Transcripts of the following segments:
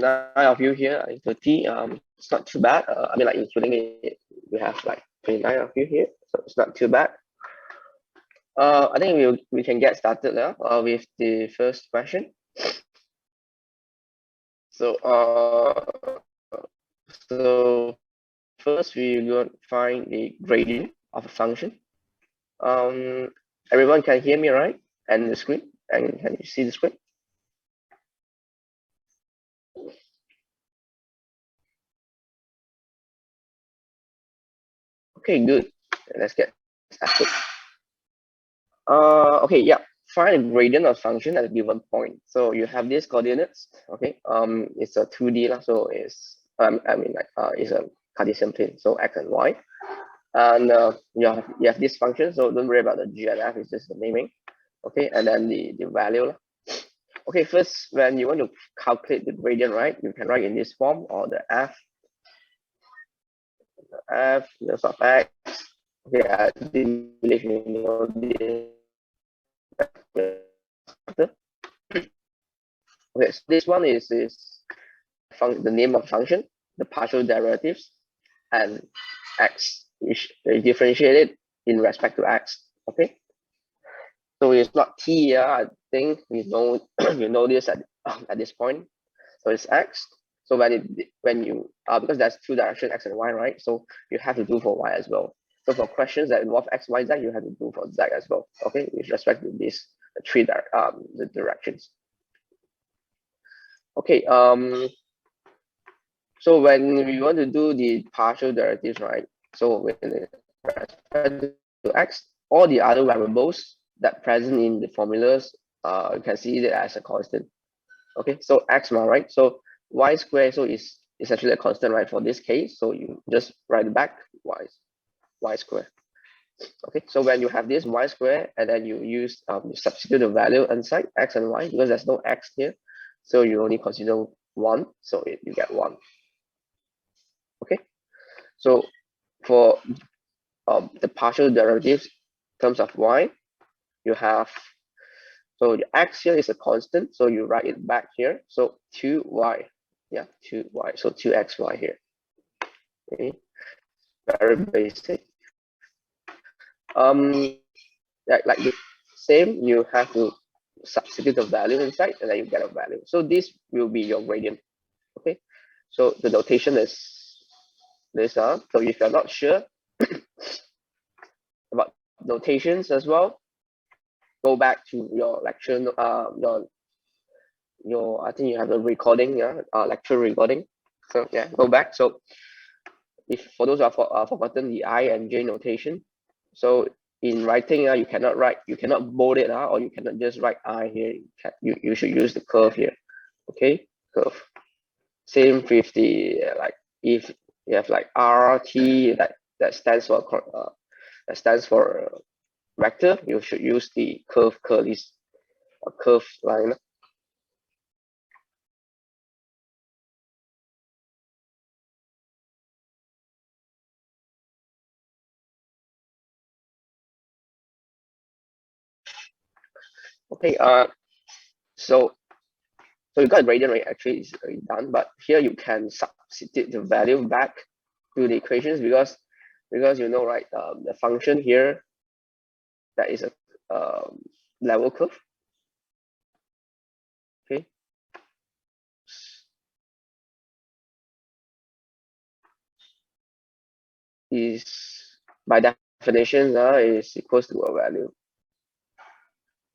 29 of you here, 30. It's not too bad. I mean, like including it, we have like 29 of you here, so it's not too bad. I think we can get started now with the first question. So so first we're going to find the gradient of a function. Everyone can hear me, right? And the screen, and can you see the screen? Okay, good. Let's get started. Okay, yeah. Find a gradient of function at a given point. So you have these coordinates. Okay. It's a 2D, so it's it's a Cartesian plane. So x and y, and you have this function. So don't worry about the g and f. It's just the naming. Okay, and then the value. Okay, first when you want to calculate the gradient, right? You can write in this form, or the f of x. Okay, I believe you know this. Okay, so this one is the name of function, the partial derivatives, and x, which is differentiated in respect to x. Okay, so it's not t here. I think you know you know this at this point. So it's x. So when you because there's two directions, x and y, right? So you have to do for y as well. So for questions that involve x, y, z, you have to do for z as well. Okay, with respect to these the directions. Okay. So when we want to do the partial derivatives, right? So with respect to x, all the other variables that present in the formulas, you can see it as a constant. Okay, so x, right? So y squared, so is actually a constant, right? For this case, so you just write it back y squared. Okay, so when you have this y squared, and then you use you substitute the value inside x and y, because there's no x here, so you only consider 1, so you get 1. Okay, so for the partial derivatives in terms of y, you have, so the x here is a constant, so you write it back here, so 2y, yeah, 2y, so 2xy here. Okay, very basic. Like the same, you have to substitute the value inside, and then you get a value. So this will be your gradient. Okay, so the notation is this. So if you're not sure about notations as well, go back to your lecture. Your I think you have a recording, lecture recording. So yeah, go back. So if for those who have forgotten the I and J notation, so in writing, you cannot bold it, or you cannot just write I here. You should use the curve here. Okay, curve. Same with the if you have like RT that stands for vector, you should use the curve line. Okay, so you got a gradient, right? Actually, it's already done, but here you can substitute the value back to the equations, because you know, right, the function here, that is a level curve. Okay, is by definition is equals to a value.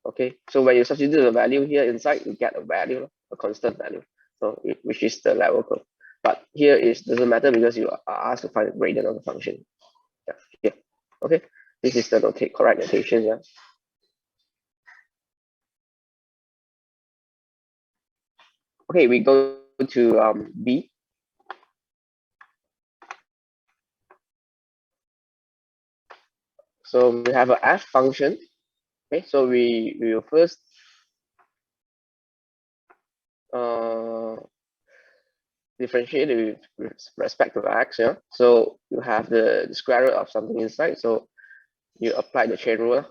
Okay, so when you substitute the value here inside, you get a value, a constant value, so which is the level curve. But here is doesn't matter, because you are asked to find the gradient of the function. Yeah, here. Okay, this is the correct notation. Yeah. Okay, we go to B. So we have a f function. Okay, so we will first differentiate it with respect to x. Yeah, so you have the square root of something inside, so you apply the chain rule.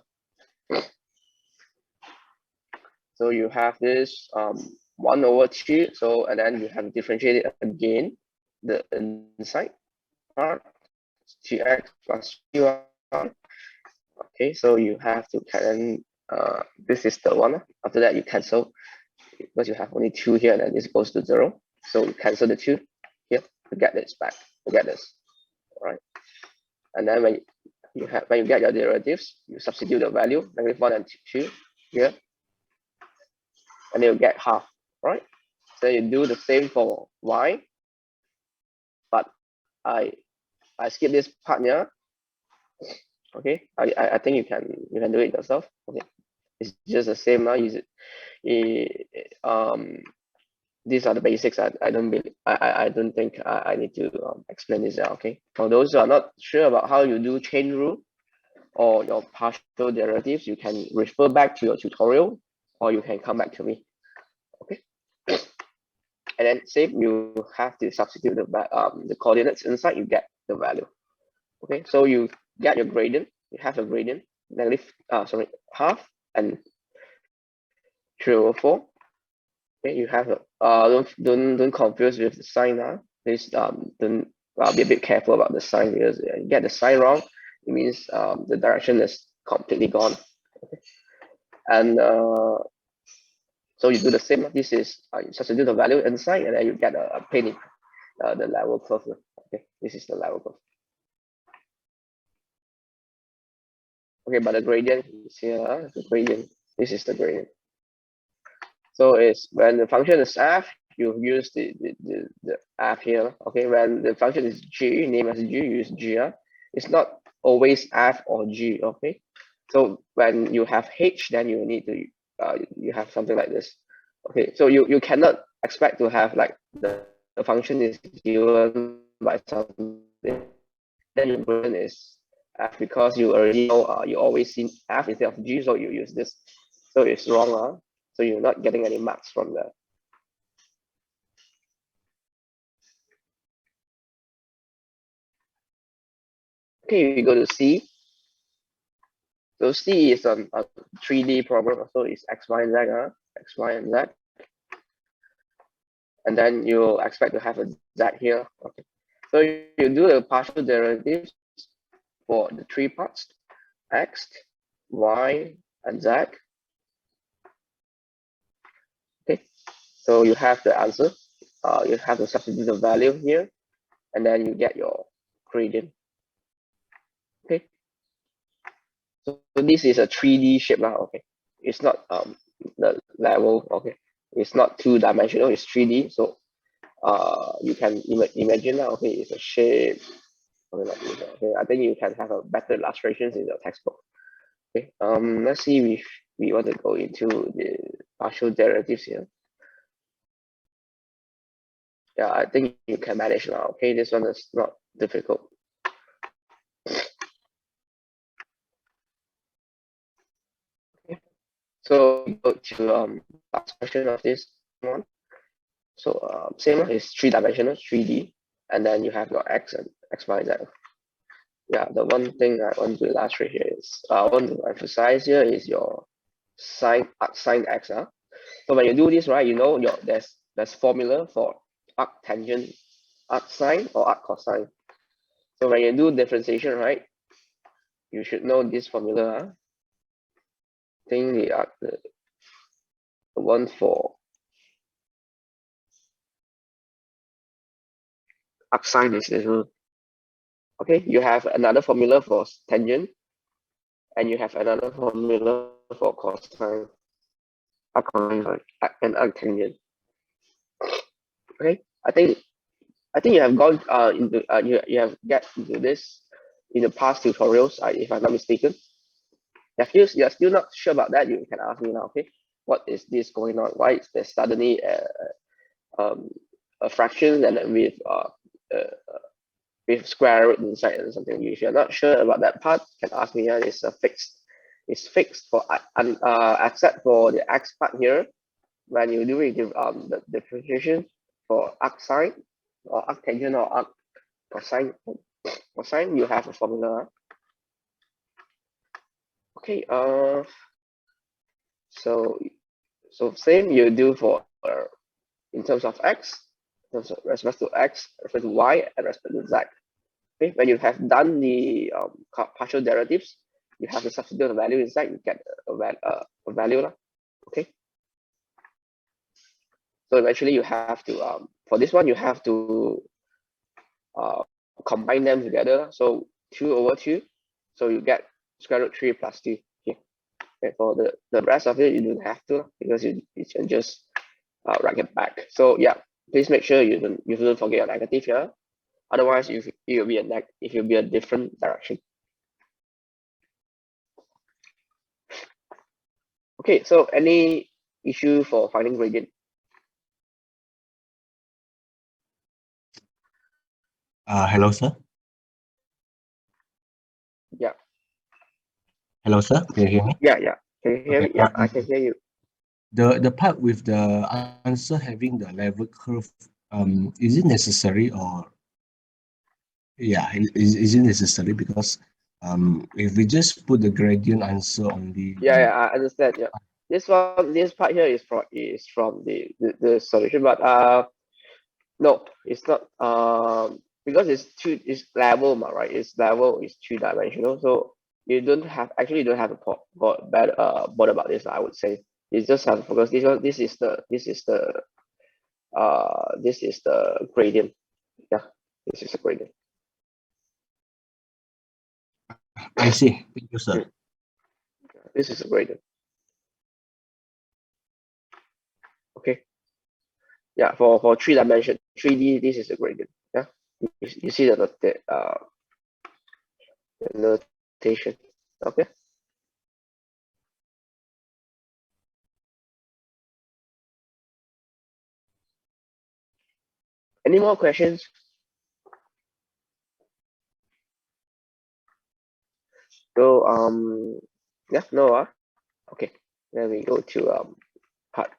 So you have this 1 over 2. So, and then you have to differentiate it again, the inside part, 2x plus 3y. Okay, so you have to this is the one. After that, you cancel because you have only 2 here, and then this goes to 0. So you cancel the 2 here to get this back, to get this. All right. And then when you get your derivatives, you substitute the value, -1 and 2 here, and you'll get half, right? So you do the same for y, but I skip this part here. Okay, I think you can do it yourself. Okay, it's just the same now. Use it. These are the basics. I don't think I need to explain this now. Okay, for those who are not sure about how you do chain rule or your partial derivatives, you can refer back to your tutorial, or you can come back to me. Okay, and then same, you have to substitute the coordinates inside, you get the value. Okay, so you get your gradient, you have a gradient, half and 3/4. Okay, you have don't confuse with the sign now. Please don't be a bit careful about the sign, because you get the sign wrong, it means the direction is completely gone. Okay. And so you do the same. This is you substitute the value inside, and then you get a plane, the level curve. Okay, this is the level curve. Okay, but the gradient is here. The gradient. This is the gradient. So it's when the function is f, you use the f here. Okay, when the function is g, name as g, use g. It's not always f or g. Okay, so when you have h, then you need to you have something like this. Okay, so you cannot expect to have like the function is given by something, then your gradient is f, because you already know you always seen f instead of g, so you use this. So it's wrong. So you're not getting any marks from that. Okay, we go to C. So C is a 3D problem. So it's x, y, and z, x, y, and z. And then you expect to have a z here. Okay. So you do the partial derivatives for the 3 parts, x, y, and z. Okay. So you have the answer. You have to substitute the value here, and then you get your gradient. Okay. So this is a 3D shape now. Okay. It's not the level. Okay. It's not 2-dimensional. It's 3D. So you can imagine now. Okay, it's a shape. Okay, I think you can have a better illustrations in your textbook. Okay. Let's see if we want to go into the partial derivatives here. Yeah, I think you can manage now. Okay, this one is not difficult. Okay. So we go to last question of this one. So same one is 3-dimensional, 3D, and then you have your x and x, y, z. Yeah, the one thing I want to illustrate here is I want to emphasize here is your sine x. So when you do this, right, you know there's formula for arctangent, arcsine, or arccosine. So when you do differentiation, right, you should know this formula. I think the one for arcsine is this one. Okay, you have another formula for tangent, and you have another formula for cosine, arccosine, and arctangent. Okay, I think you have gone into you have get into this in the past tutorials, if I'm not mistaken. If you're still not sure about that, you can ask me now. Okay, what is this going on? Why is there suddenly a fraction and then with square root inside and something? If you're not sure about that part, you can ask me. It's fixed. It's fixed for except for the x part here. When you do the differentiation for arcsine or arctangent or cosine, you have a formula. Okay, so same you do for in terms of x, in terms of respect to x, respect to y, and respect to z. Okay, when you have done the partial derivatives, you have to substitute the value inside, you get a value. Okay. So eventually you have to, for this one, you have to combine them together. So 2 over 2. So you get square root 3 plus 2 here. Okay, for the rest of it, you don't have to because you can just write it back. So yeah, please make sure you don't forget your negative here. Otherwise, it will be a different direction. Okay, so any issue for finding gradient? Hello, sir. Yeah. Hello, sir. Can you hear me? Yeah, yeah. Can you hear Okay. me? Yeah, I can hear you. The part with the answer having the level curve, is it necessary or yeah, is it necessary because if we just put the gradient answer on the Yeah, I understand. Yeah, this part here is from the solution, but no, it's not. Because it's level, right? It's level is 2-dimensional, so you don't have you don't have to bother about this. I would say you just have to focus. This is the gradient. Yeah, this is the gradient. I see. Thank you, sir. This is a gradient. Okay. Yeah, for 3-dimension 3D, this is a gradient. Yeah, you see the notation. Okay. Any more questions? So yeah, no. Okay. Then we go to part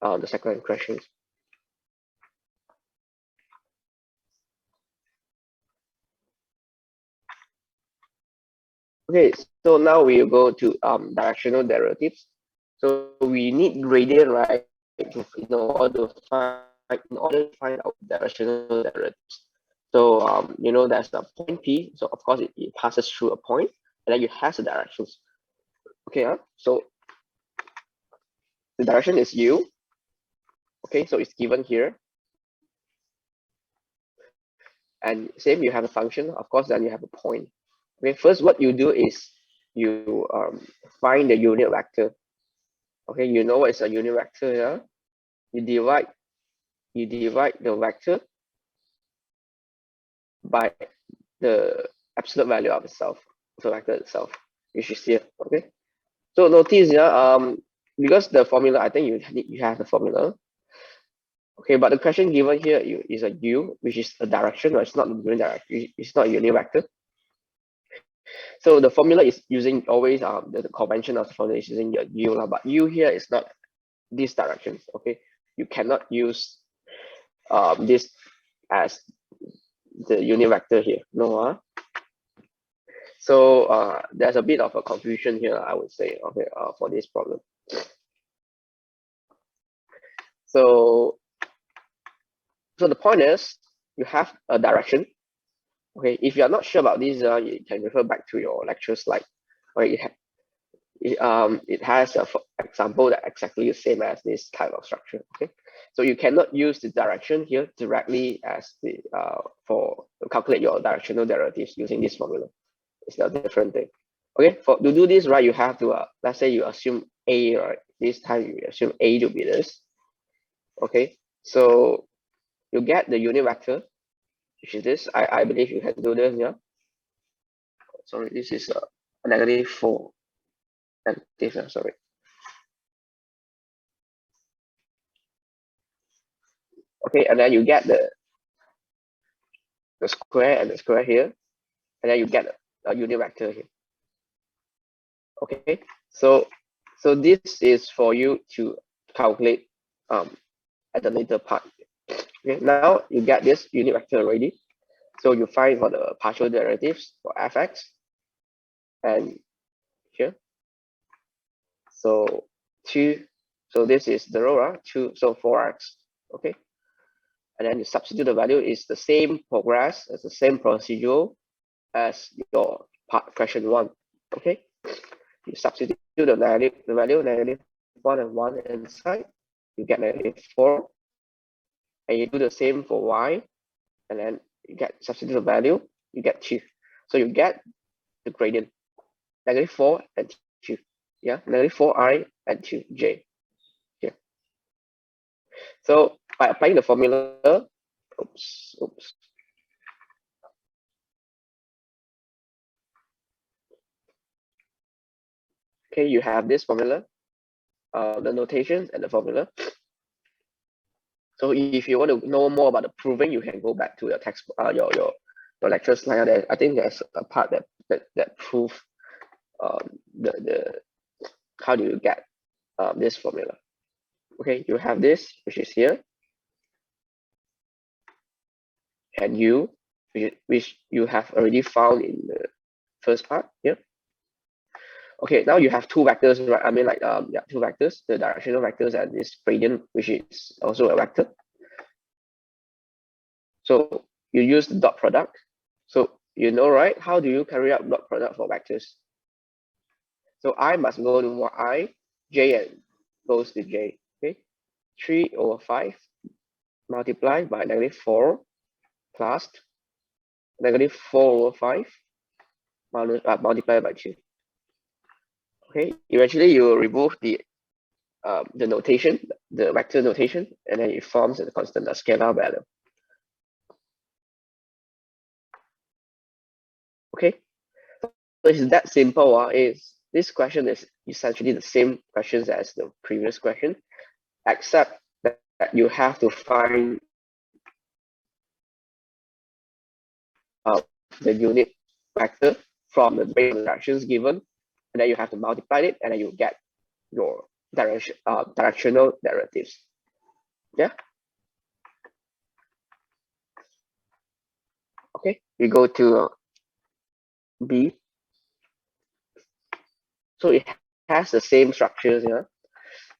the second questions. Okay, so now we go to directional derivatives. So we need gradient, right, in order to find out directional derivatives. So there's a point P. So of course it passes through a point, and then you have the directions. Okay, so the direction is u. Okay, so it's given here. And same, you have a function, of course, then you have a point. Okay, first what you do is you find the unit vector. Okay, you know what is a unit vector here? You divide the vector by the absolute value of itself, so vector itself, which is here. Okay, so notice here, because the formula, I think you have the formula. Okay, but the question given here is a u, which is a direction, or it's not a unit direction, it's not a unit vector. So the formula is using always the convention of the formula is using your u, but u here is not these directions. Okay, you cannot use this as the unit vector here. No. So there's a bit of a confusion here, I would say. Okay, for this problem. So the point is you have a direction. Okay, if you are not sure about this, you can refer back to your lecture slide. Okay, it has a example that exactly the same as this type of structure. Okay, so you cannot use the direction here directly as the for calculate your directional derivatives using this formula. It's a different thing. Okay, to do this, right, you have to let's say you assume a, right, this time you assume a to be this. Okay, so you get the unit vector, which is this. I believe you can do this. Yeah, sorry, this is a -4. Negative, sorry. Okay, and then you get the square and the square here, and then you get a unit vector here. Okay, so this is for you to calculate at the later part. Okay, now you get this unit vector already. So you find for the partial derivatives for fx and here. So So this is 0, 2, so 4x. Okay. And then you substitute the value is the same progress, as the same procedure as your part question 1. Okay. You substitute the value -1 and 1 inside, you get -4. And you do the same for y, and then you get substitute the value, you get 2. So you get the gradient -4 and 2. Yeah, -4i and 2j. Yeah. So by applying the formula, oops. Okay, you have this formula, the notations and the formula. So if you want to know more about the proving, you can go back to your text, your lecture slide. There, I think there's a part that prove the how do you get this formula. Okay, you have this, which is here, and which you have already found in the first part here. Okay, now you have two vectors, right? I mean, like yeah, two vectors, the directional vectors and this gradient, which is also a vector. So you use the dot product. So you know, right? How do you carry out dot product for vectors? So I must go to I, j and goes to j. Okay, 3/5 multiplied by -4 plus -4/5 multiplied by 2. Okay, eventually you will remove the notation, the vector notation, and then it forms a constant, a scalar value. Okay, so it's that simple. This question is essentially the same questions as the previous question, except that you have to find the unit vector from the directions given, and then you have to multiply it, and then you get your directional derivatives. Yeah. Okay, we go to B. So it has the same structures here.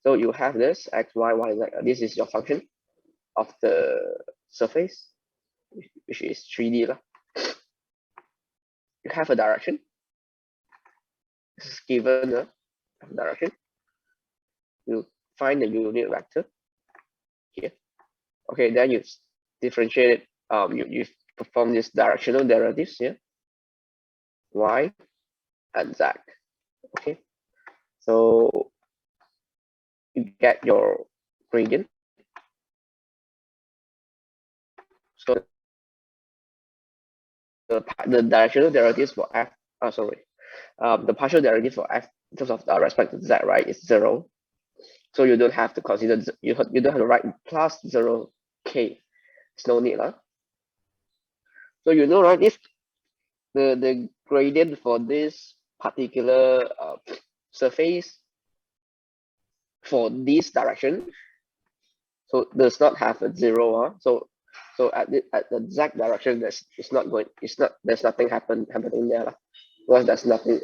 So you have this x, y, y, z. This is your function of the surface, which is 3D. You have a direction. This is given a direction. You find the unit vector here. Okay, then you differentiate it. You perform this directional derivatives here, y and z. Okay, so you get your gradient. So the directional derivatives for f, the partial derivative for f in terms of the respective z, right, is 0. So you don't have to consider, you don't have to write plus 0k. It's no need. So you know, right, if the gradient for this particular surface for this direction, so does not have a 0. So at the z direction, there's nothing happening there, because there's nothing,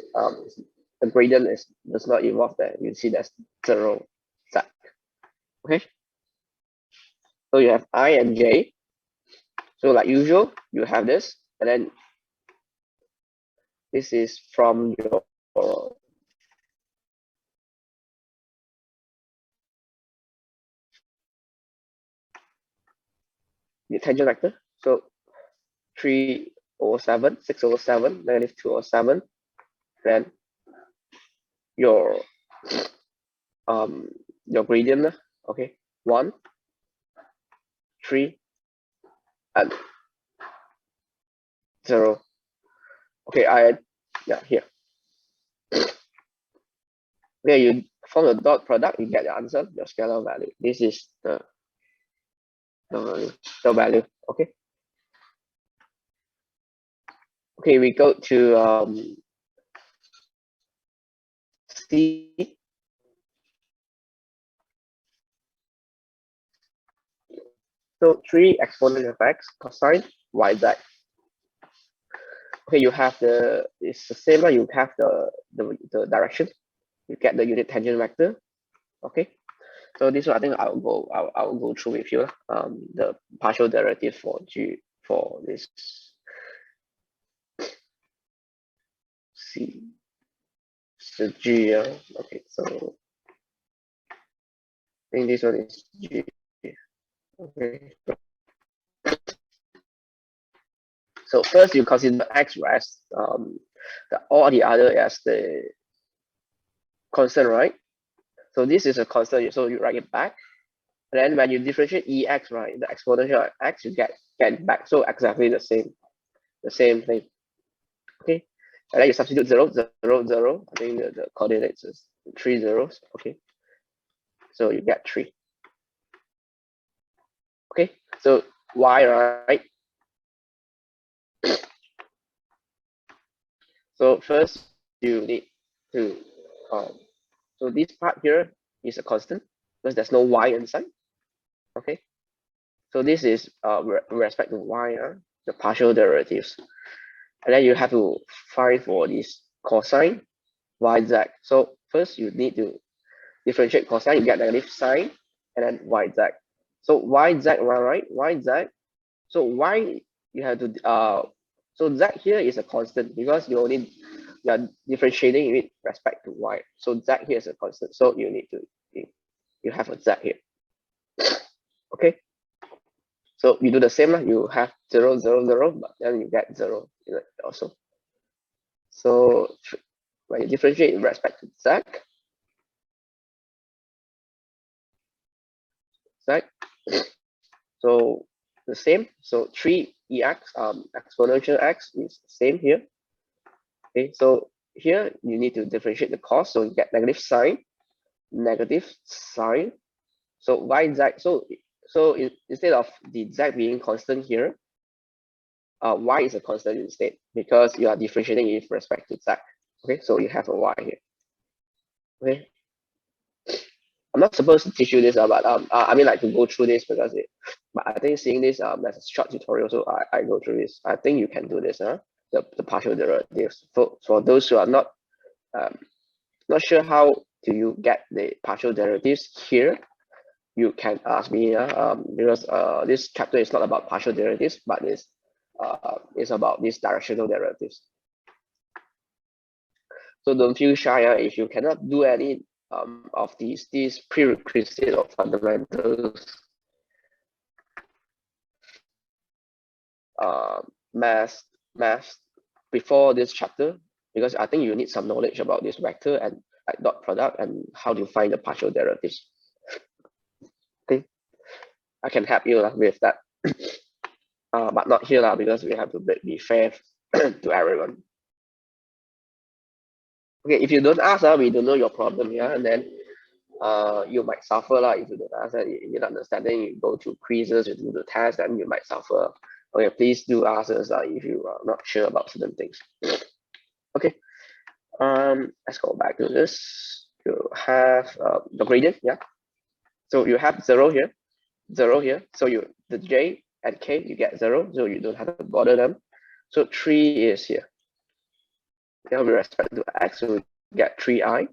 the gradient does not involve there. You see there's 0 z. Okay, so you have I and j. So like usual, you have this, and then this is from your tangent vector. So 3/7, 6/7, -2/7. Then your gradient, okay, 1, 3, and 0. Okay, here. There you form the dot product, you get the answer, your scalar value. This is the value. Okay. Okay, we go to C. So 3 exponent of x cosine yz. Okay, you have it's the same, you have the direction, you get the unit tangent vector. Okay, So this one I think I'll go through with you the partial derivative for G for this C. So G, okay, so I think this one is G. Okay. So first you consider X as all the other as the constant, right? So this is a constant, so you write it back. And then when you differentiate EX, right, the exponential of X, you get back. So exactly the same thing. Okay. And then you substitute 0, 0, 0. I think the coordinates is 3 zeros. Okay. So you get 3. Okay. So Y, right? So first you need to so this part here is a constant because there's no Y inside. Okay. So this is with respect to Y, the partial derivatives. And then you have to find for this cosine yz. So first you need to differentiate cosine, you get negative sine, and then yz. So yz, right? Yz. So y you have to so z here is a constant because you are differentiating with respect to y. So z here is a constant. So you need to you have a z here. Okay. So you do the same, you have 0, 0, 0, but then you get 0 also. So when you differentiate with respect to z, so the same. So 3ex exponential x is the same here. Okay, so here you need to differentiate the cos, so you get negative sine. So yz, so instead of the z being constant here, y is a constant instead because you are differentiating with respect to z. Okay, so you have a y here. Okay, I'm not supposed to teach you this, but I mean like to go through this because but I think seeing this as a short tutorial, so I go through this. I think you can do this, the partial derivatives. For those who are not sure how do you get the partial derivatives here, you can ask me, because this chapter is not about partial derivatives, but it's about these directional derivatives. So don't feel shy if you cannot do any of these prerequisites or fundamentals math before this chapter, because I think you need some knowledge about this vector and like dot product and how to find the partial derivatives. Okay, I can help you with that, but not here because we have to be fair to everyone. Okay, if you don't ask, we don't know your problem here, and then you might suffer if you don't ask. You're not understanding, you go to quizzes, you do the test, then you might suffer. Okay, please do ask us if you are not sure about certain things. Okay, let's go back to this. You have the gradient, yeah. So you have 0 here, 0 here. So the j and k you get 0, so you don't have to bother them. So 3 is here. Now with respect to x, so we get 3i.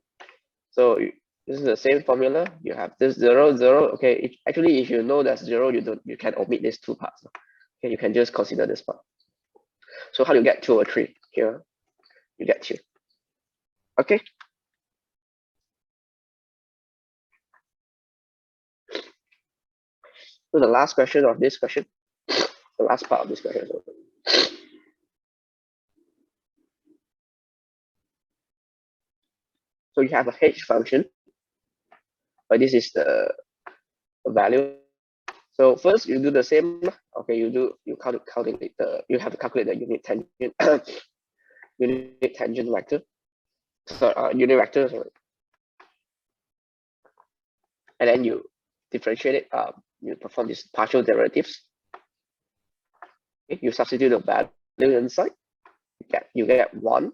So this is the same formula. You have this 0, 0. Okay, actually, if you know that's 0, you can omit these two parts. Okay, you can just consider this part. So how do you get 2 or 3? Here, you get 2. Okay. So the last question of this question, the last part of this question. So you have a h function, but this is the value. So first you do the same. Okay, you calculate you have to calculate the unit tangent unit tangent vector. So unit vector, sorry. And then you differentiate it. You perform these partial derivatives. Okay, you substitute the value inside. You get 1,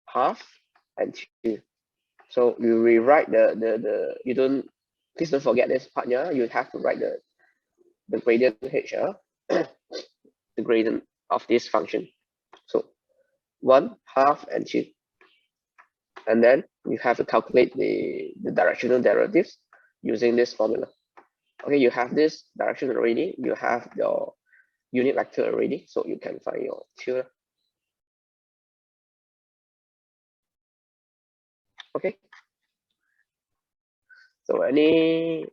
half, and 2. So you rewrite please don't forget this part. Yeah, you have to write the gradient h, the gradient of this function. So 1, half, and 2. And then you have to calculate the directional derivatives using this formula. Okay, you have this direction already, you have your unit vector already, so you can find your two. Okay. So any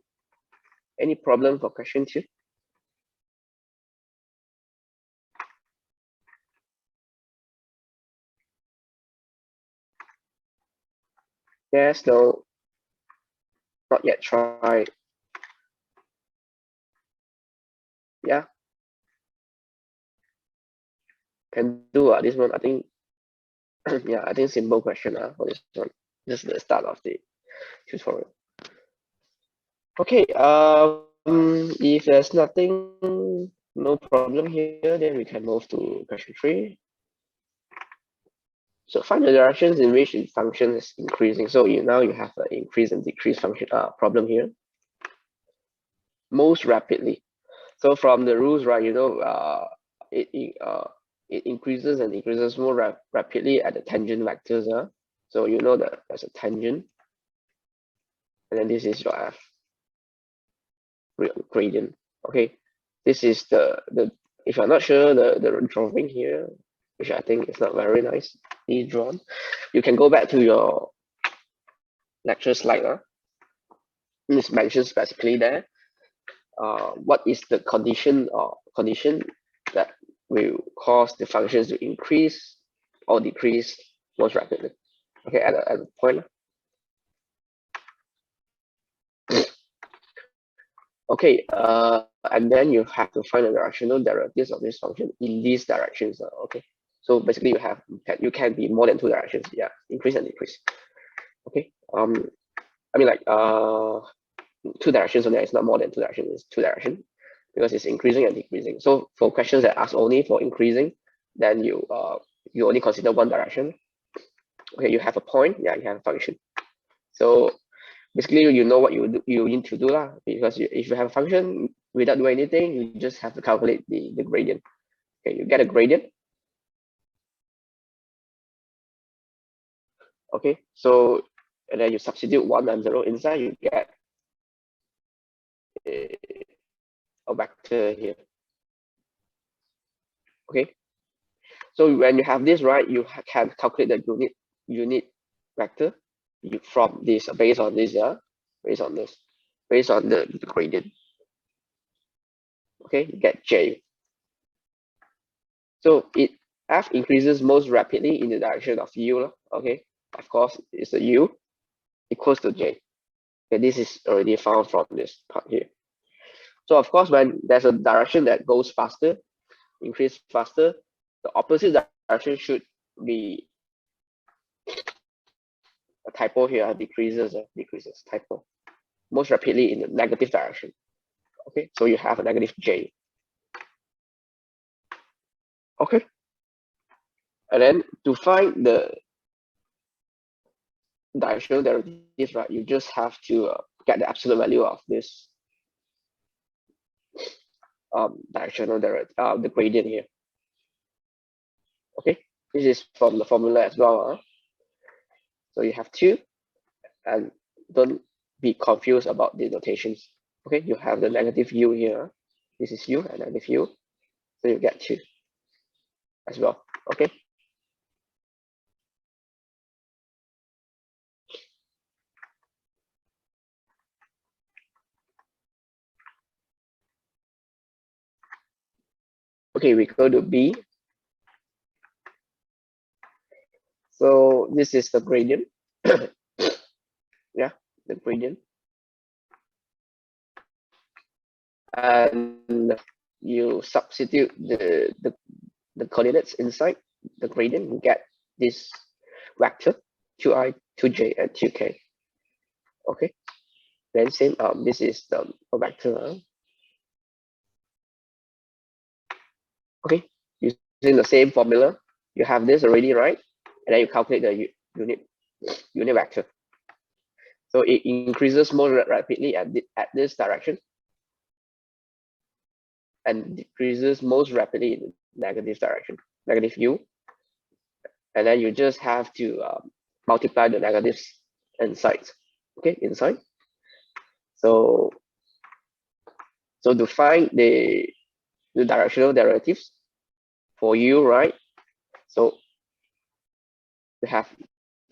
problem for question 2? Yes, no, not yet tried. Yeah, can do this one. I think yeah, I think simple question for this one. This is the start of the tutorial. Okay, if there's nothing, no problem here, then we can move to question 3. So find the directions in which the function is increasing. So now you have an increase and decrease function problem here. Most rapidly. So from the rules, right, it increases and decreases more rapidly at the tangent vectors. So you know that there's a tangent, and then this is your f gradient. Okay, this is the if you're not sure the drawing here, which I think is not very nicely drawn, you can go back to your lecture slide. It's mentioned specifically there. What is the condition that will cause the functions to increase or decrease most rapidly? Okay, at a point. Okay, and then you have to find the directional derivatives of this function in these directions. Okay, so basically you can be more than two directions. Yeah, increase and decrease. Okay, I mean like two directions, so there is not more than two directions. It's two directions because it's increasing and decreasing. So for questions that ask only for increasing, then you only consider one direction. Okay, you have a point. Yeah, you have a function. So basically, you know what you need to do lah. Because if you have a function without doing anything, you just have to calculate the gradient. Okay, you get a gradient. Okay, so and then you substitute 1 and 0 inside, you get a vector here. Okay, so when you have this, right, you can calculate the unit vector from this based on this, based on the gradient. Okay, you get J. So f increases most rapidly in the direction of u. Okay, of course, it's a u equals to J. Okay, this is already found from this part here. So of course, when there's a direction that goes faster, increase faster, the opposite direction should be a typo here, decreases typo most rapidly in the negative direction. Okay, so you have a negative J. Okay, and then to find the directional derivatives, right, you just have to get the absolute value of this directional derivative, the gradient here. Okay, this is from the formula as well. So you have 2, and don't be confused about the notations. Okay, you have the negative u here. This is u and negative u, so you get 2 as well. Okay. Okay, we go to B. So this is the gradient. Yeah, the gradient. And you substitute the coordinates inside the gradient, you get this vector 2i, 2j, and 2k. Okay. Then same, this is the vector. Okay, using the same formula, you have this already, right? And then you calculate the unit vector. So it increases more rapidly at this direction and decreases most rapidly in the negative direction, negative u. And then you just have to multiply the negatives inside. Okay, inside. So to find the directional derivatives for u, right? So we have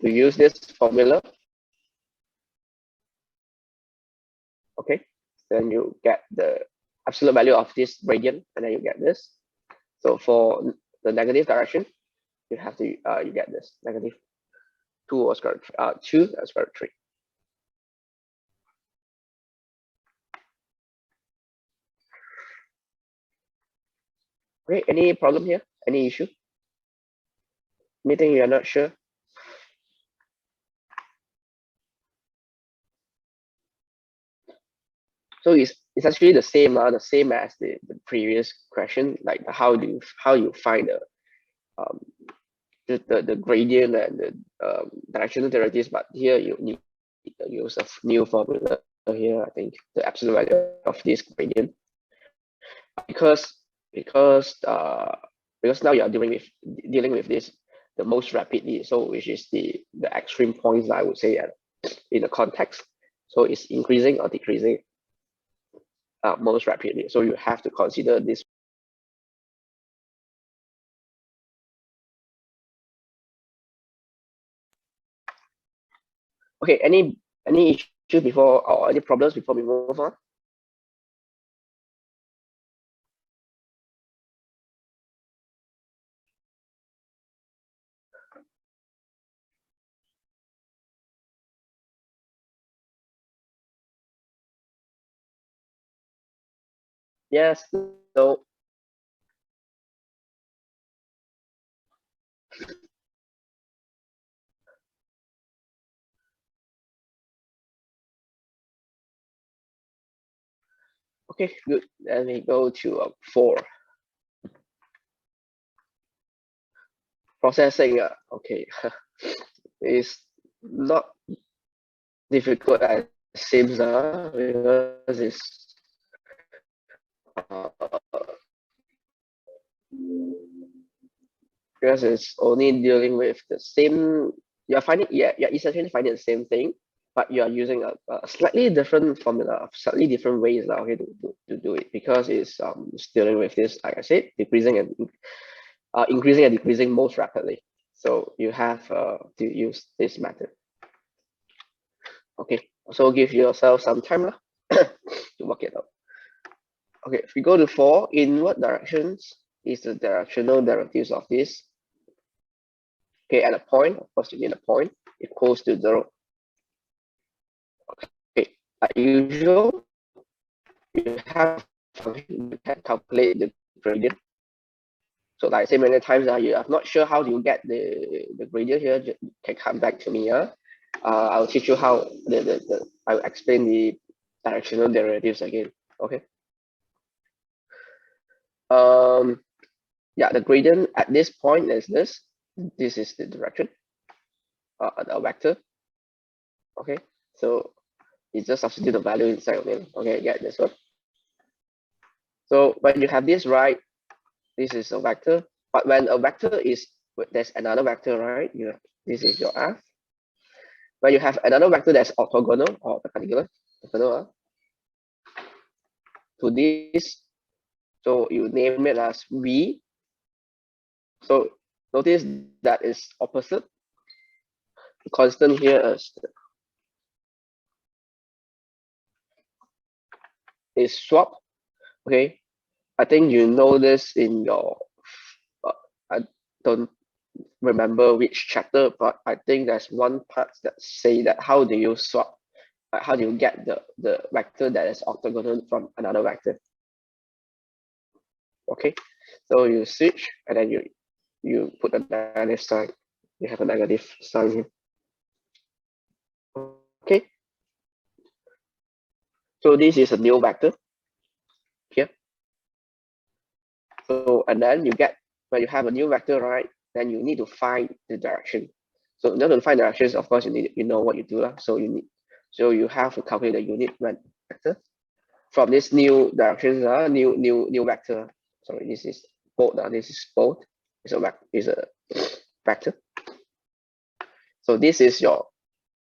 to use this formula. Okay, then you get the absolute value of this gradient, and then you get this. So for the negative direction, you have to you get this negative 2 or square 2 and square root 3. Okay, any problem here? Any issue? Anything you are not sure? So it's actually the same as the previous question, like how you find the gradient and the directional derivatives, but here you need to use a new formula here. I think the absolute value of this gradient, because now you are dealing with this the most rapidly, so which is the extreme points, I would say, in the context. So it's increasing or decreasing most rapidly. So you have to consider this. Okay, any issue before, or any problems before we move on? Yes, no. Okay, good. Then we go to 4. Processing. Okay, it's not difficult as it seems, because uh, it's only dealing with the same. You're essentially finding the same thing, but you are using a slightly different formula, slightly different ways now, okay, to do it, because it's dealing with this, like I said, decreasing and increasing and decreasing most rapidly. So you have to use this method. Okay, so give yourself some time to work it out. Okay, if we go to 4, in what directions is the directional derivatives of this? Okay, at a point, of course, you need a point equals to 0. Okay, as usual, you have you can calculate the gradient. So like I say many times, you are not sure how do you get the gradient here, you can come back to me. I'll teach you how I'll explain the directional derivatives again. Okay. Yeah, the gradient at this point is this. This is the direction, the vector. Okay, so you just substitute the value inside of it. Okay, get this one. So when you have this, right, this is a vector. But when a vector is, there's another vector, right? This is your f. When you have another vector that's orthogonal or perpendicular to this, so you name it as v. So notice that is opposite. The constant here is swap. Okay, I think you know this in your. I don't remember which chapter, but I think there's one part that say that how do you swap, how do you get the vector that is orthogonal from another vector. Okay, so you switch and then you put a negative sign. You have a negative sign here. Okay, so this is a new vector here. So and then you get, when you have a new vector, right, then you need to find the direction. So in order to find directions, of course, you know what you do. So you have to calculate the unit vector from this new directions, new vector. Sorry, this is both. This is both. Is a vector. So this is your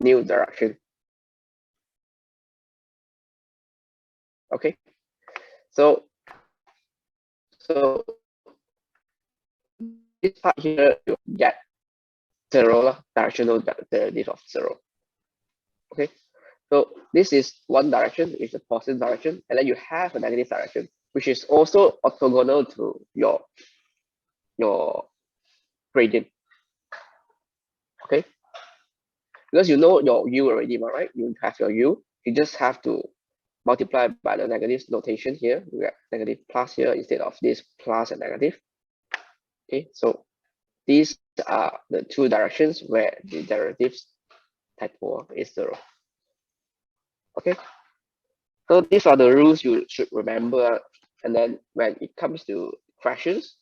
new direction. Okay. So this part here you get 0 directional derivative of 0. Okay. So this is one direction, is a positive direction, and then you have a negative direction, which is also orthogonal to your gradient. Okay. Because you know your u already, right? You have your u. You just have to multiply by the negative notation here. You get negative plus here instead of this plus and negative. Okay, so these are the two directions where the derivatives type 4 is 0. Okay, so these are the rules you should remember. And then when it comes to fractions,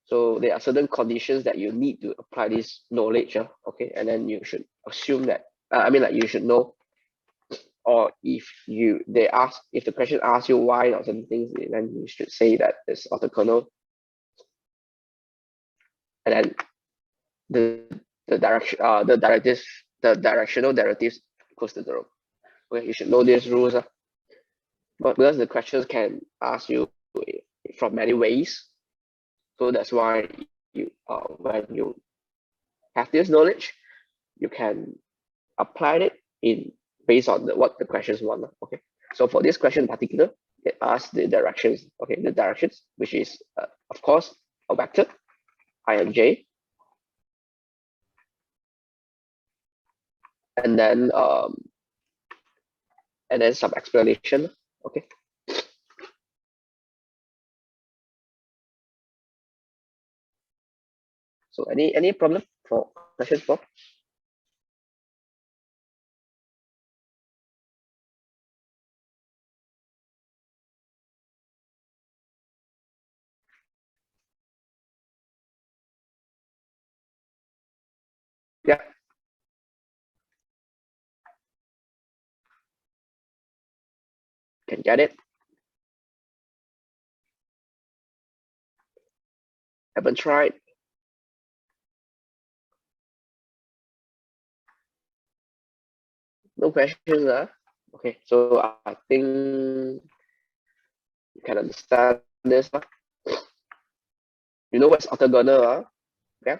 so there are certain conditions that you need to apply this knowledge. Okay, and then you should assume that, you should know, or if if the question asks you why or certain things, then you should say that it's orthogonal. And then the directional derivatives equals to 0. Okay, you should know these rules. But because the questions can ask you from many ways, so that's why when you have this knowledge, you can apply it in based on what the questions want. Okay, so for this question in particular, it asks the directions. Okay, the directions, which is of course a vector, I and j, and then some explanation. Okay. So any problem for question 4? Yeah. Can get it. Haven't tried. No questions, okay, so I think you can understand this. You know what's orthogonal, yeah?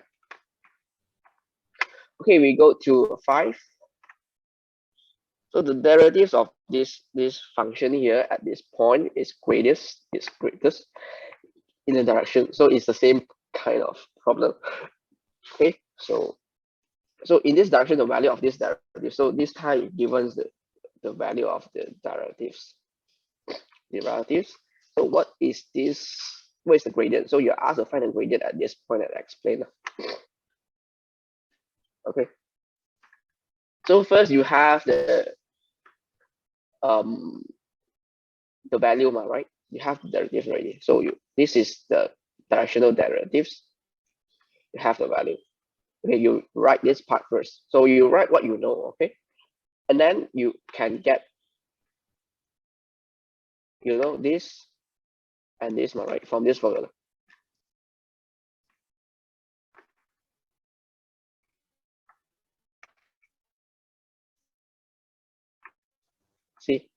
Okay, we go to 5. So the derivatives of this function here at this point is greatest in the direction. So it's the same kind of problem. Okay, so in this direction, the value of this derivative. So this time it gives the value of the derivatives. So what is this? What is the gradient? So you're asked to find the gradient at this point and explain. Okay. So first you have the value, right? You have the derivatives already. So this is the directional derivatives. You have the value. Okay, you write this part first. So you write what you know, okay? And then you can get, this and this, right, from this formula. See,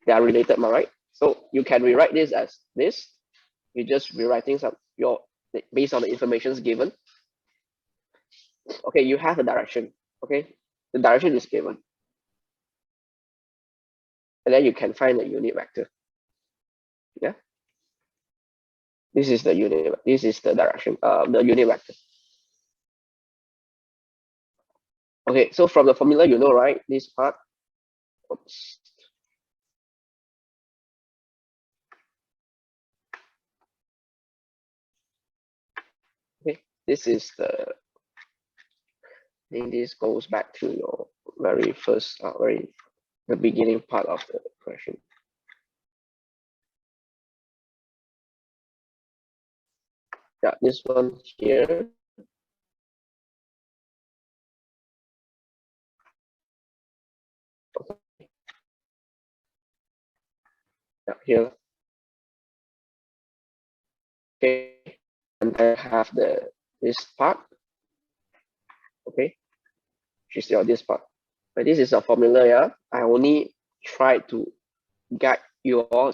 they are related, right? So you can rewrite this as this. You're just rewriting based on the information given. Okay, you have a direction. Okay, the direction is given, and then you can find the unit vector. Yeah, this is the unit. This is the direction. The unit vector. Okay, so from the formula, right, this part. Oops. Okay, this is I think this goes back to your very first, the beginning part of the question. Yeah, this one here. Yeah, here. Okay, and I have this part. Okay, which is this part. But this is a formula, yeah. I only try to guide you all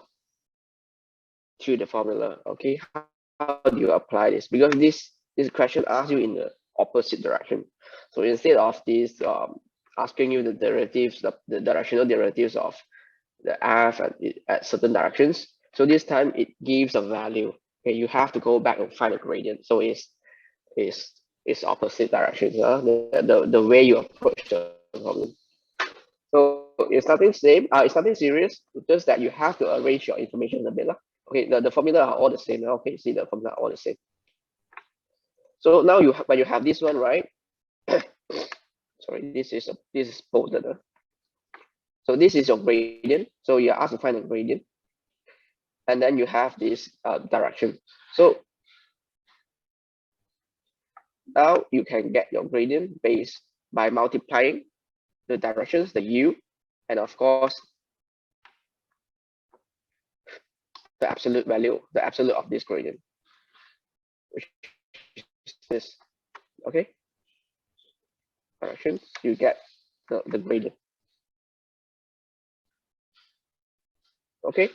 to the formula. Okay, how do you apply this? Because this question asks you in the opposite direction. So instead of this asking you the derivatives, the directional derivatives of the f at certain directions, so this time it gives a value. Okay, you have to go back and find a gradient. So it's opposite directions. The way you approach the problem. So it's nothing same. It's nothing serious. It's just that you have to arrange your information a bit. Okay, the formula are all the same. Okay, see the formula are all the same. So now when you have this one, right? Sorry, this is bolded. So this is your gradient. So you're asked to find a gradient, and then you have this direction. So now you can get your gradient based by multiplying the directions, the u, and of course the absolute value, the absolute of this gradient, which is this. Okay, directions, you get the gradient. Okay,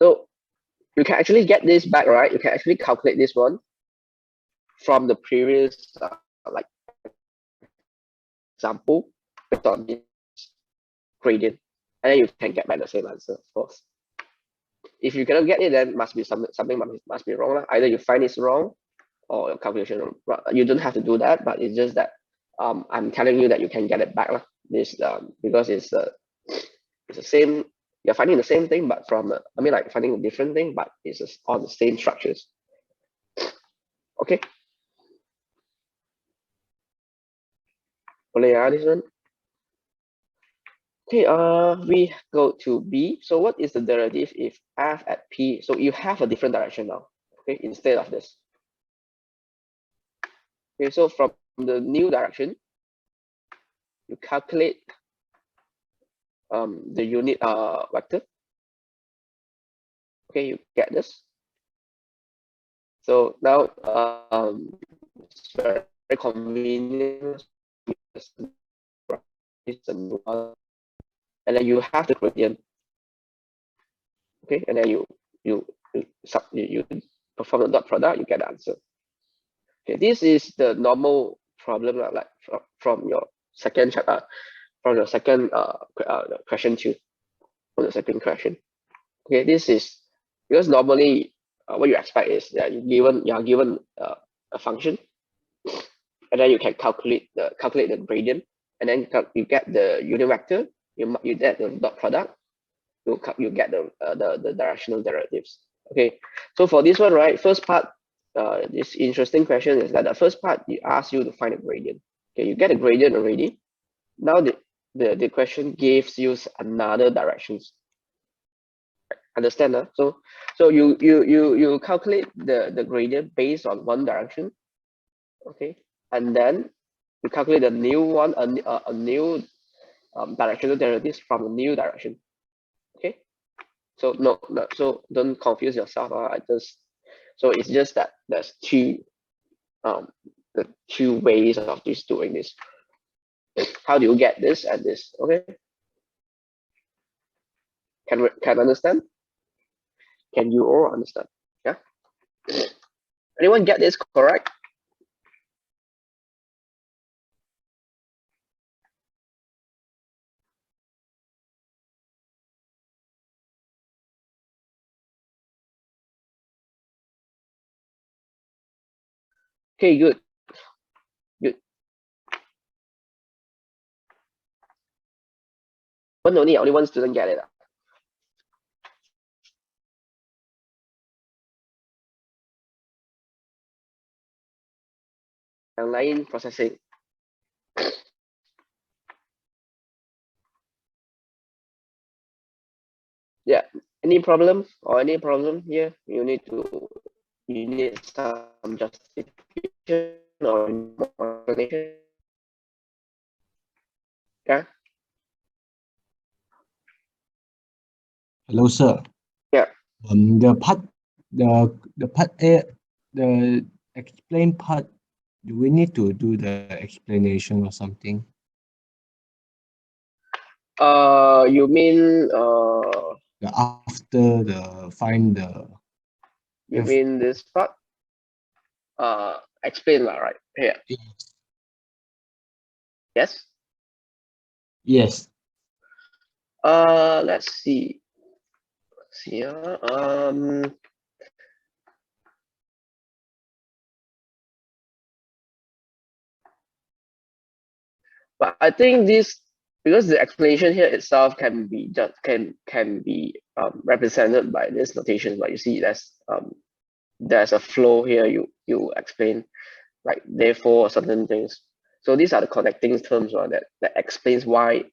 so you can actually get this back, right? You can actually calculate this one from the previous like example based on this gradient, and then you can get back the same answer, of course. If you cannot get it, then must be something must be wrong. Either you find it's wrong or your calculation wrong. You don't have to do that, but it's just that I'm telling you that you can get it back. This because it's the same. You're finding the same thing, but from I mean like finding a different thing, but it's on the same structures. Okay. This one. Okay, we go to B. So what is the derivative if f at P? So you have a different direction now, okay, instead of this. Okay, so from the new direction, you calculate the unit vector. Okay, you get this. So now it's very convenient. And then you have the gradient. Okay, and then you perform the dot product, you get the answer. Okay, this is the normal problem like from your second chapter, from your second question 2, from the second question. Okay, this is because normally what you expect is that you are given a function, and then you can calculate the gradient, and then you get the unit vector, you get the dot product, you get the directional derivatives. Okay, so for this one, right, first part, this interesting question is that the first part it asks you to find a gradient. Okay, you get a gradient already. Now the question gives you another directions. Understand? So you calculate the gradient based on one direction. Okay, and then you calculate a new one, a new directional derivatives from a new direction. Okay, so so don't confuse yourself. So it's just that there's the two ways of doing this. How do you get this and this? Okay, can understand? Can you all understand? Yeah. Anyone get this correct? Okay, good. Good. Only one student get it. Line processing. Yeah. Any problem here? You need some justification or more explanation. Yeah. Hello, sir. Yeah. The part A, the explain part, do we need to do the explanation or something? You mean After the find the you mean this part? Explain lah, right? Here. Yes. yes. Let's see. But I think this, because the explanation here itself can be just can be represented by this notation. But you see, there's a flow here. You explain like therefore certain things. So these are the connecting terms, right, that explains why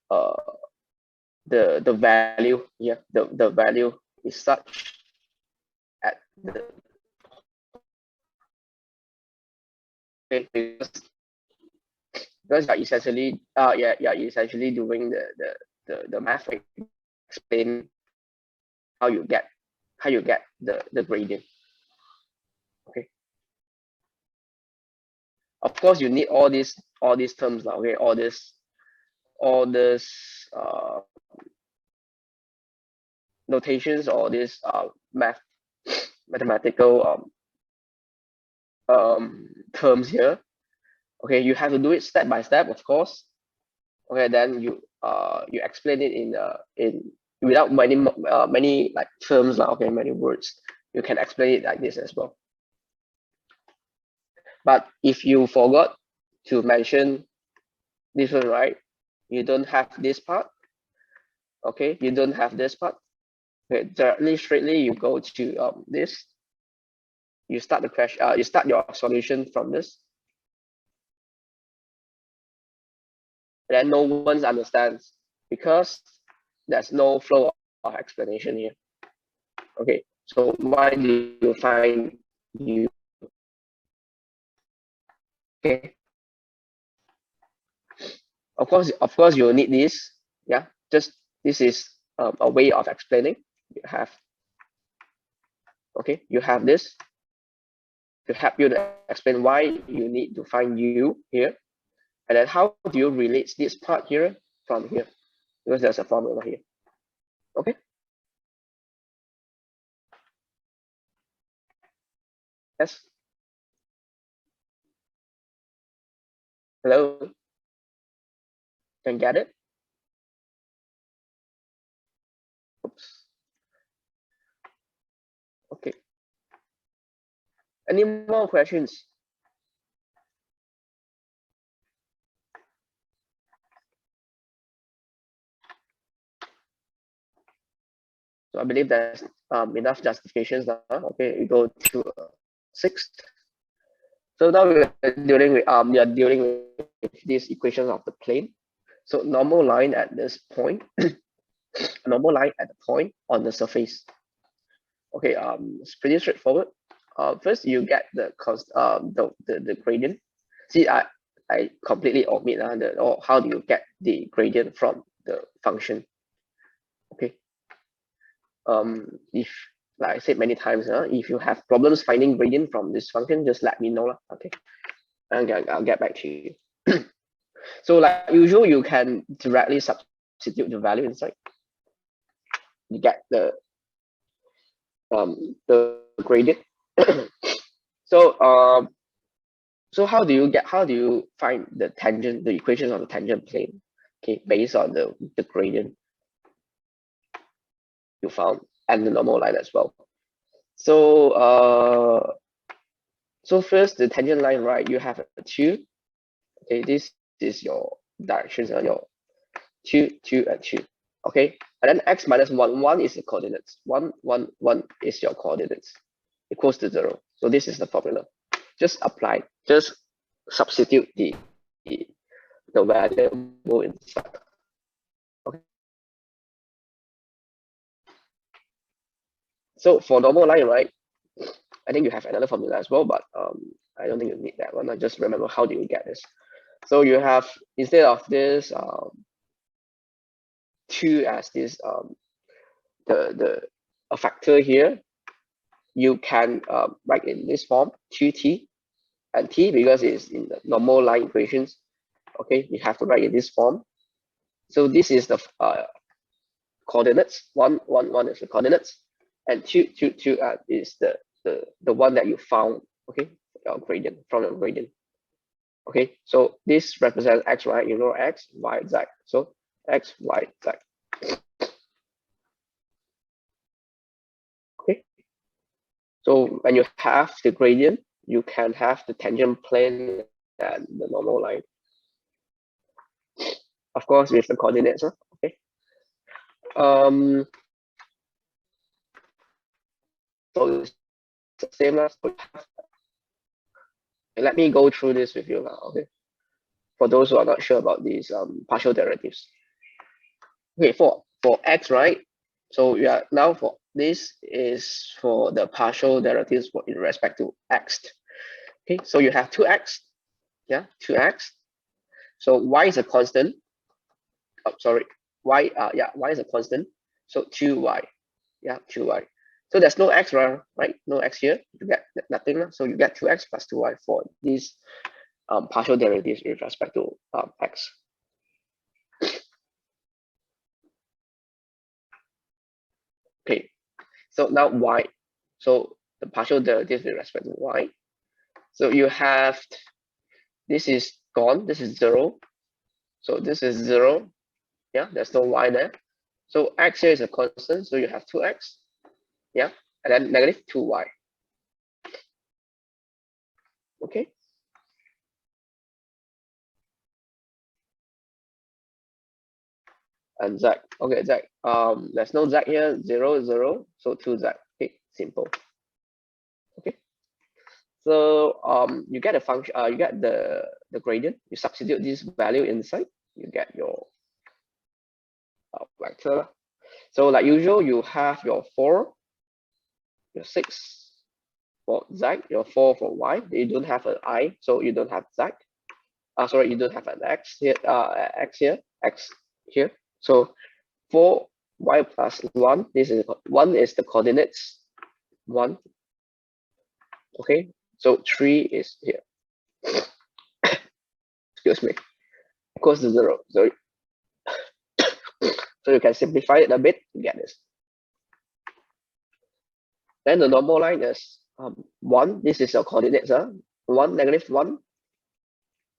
uh the value, yeah, the value is such at the, okay, because you're essentially essentially doing the math, right? Explain how you get the gradient. Okay, of course you need all these terms now, okay, all this notations, all this mathematical terms here. Okay, you have to do it step by step, of course. Okay, then you explain it in without many like terms, like, okay, many words. You can explain it like this as well. But if you forgot to mention this one, right, you don't have this part. Okay, you don't have this part. Okay, directly straightly you go to this. You start the question. You start your solution from this. Then no one understands because there's no flow of explanation here. Okay, so why do you find you? Okay, of course you'll need this. Yeah, just this is a way of explaining. You have, okay, you have this to help you to explain why you need to find u here, and then how do you relate this part here from here, because there's a formula here. Okay, yes, hello, can get it? Oops. Okay, any more questions? So I believe there's enough justifications now. Okay, we go to sixth. So now we are dealing with these equations of the plane. So normal line at this point, normal line at the point on the surface. Okay, it's pretty straightforward. First you get the gradient. See, I completely omit how do you get the gradient from the function. Okay. If, like I said many times, if you have problems finding gradient from this function, just let me know. Okay, and I'll get back to you. So like usual, you can directly substitute the value inside. You get the gradient. So so how do you find the tangent, the equation of the tangent plane? Okay, based on the gradient you found and the normal line as well. So so first the tangent line, right? You have a 2. Okay, this is your directions on your 2, 2, and 2. Okay, and then x minus 1, 1 is the coordinates. 1, 1, 1 is your coordinates, equals to 0. So this is the formula. Just apply, just substitute the variable inside. Okay. So for normal line, right, I think you have another formula as well, but I don't think you need that one. I just remember how do you get this. So you have, instead of this 2 as this the a factor here, you can write in this form 2t and t, because it's in the normal line equations. Okay, you have to write in this form. So this is the coordinates. One is the coordinates, and two is the one that you found. Okay, your gradient from your gradient. Okay, so this represents x, right? You know x, y, z. So x, y, z. Okay, so when you have the gradient, you can have the tangent plane and the normal line. Of course, with the coordinates. Okay. So it's the same as. Let me go through this with you now. Okay. For those who are not sure about these partial derivatives. Okay, for x, right? So yeah, now for this is for the partial derivatives for in respect to x. Okay, so you have 2x. Yeah, 2x. So y is a constant. Oh, sorry. Y y is a constant. So 2y. Yeah, 2y. So there's no x, right? No x here. You get nothing. So you get 2x plus 2y for these partial derivatives with respect to x. Okay, so now y. So the partial derivative with respect to y. So you have, this is gone, this is 0. So this is 0. Yeah, there's no y there. So x here is a constant, so you have 2x. Yeah, and then negative 2y. Okay. And z. Okay, z. There's no z here, 0, 0. So 2z. Okay, simple. Okay. So you get a function, you get the gradient. You substitute this value inside, you get your vector. So like usual, you have your 4, your 6 for z, your 4 for y. You don't have an I, so you don't have z. Sorry, you don't have an x here, x here. So 4 y plus 1, this is 1 is the coordinates 1. Okay, so 3 is here. Excuse me, equals to 0. So you can simplify it a bit to get this. Then the normal line is 1. This is your coordinates, 1, negative 1,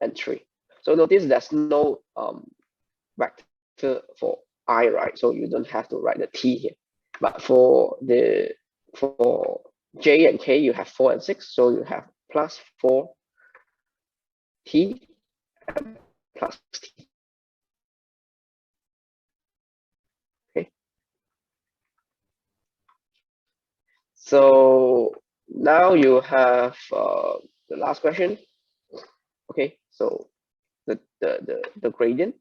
and 3. So notice there's no vector for I, right? So you don't have to write the t here. But for j and k, you have 4 and 6. So you have plus 4t and plus t. Okay. So now you have the last question. Okay, so the gradient,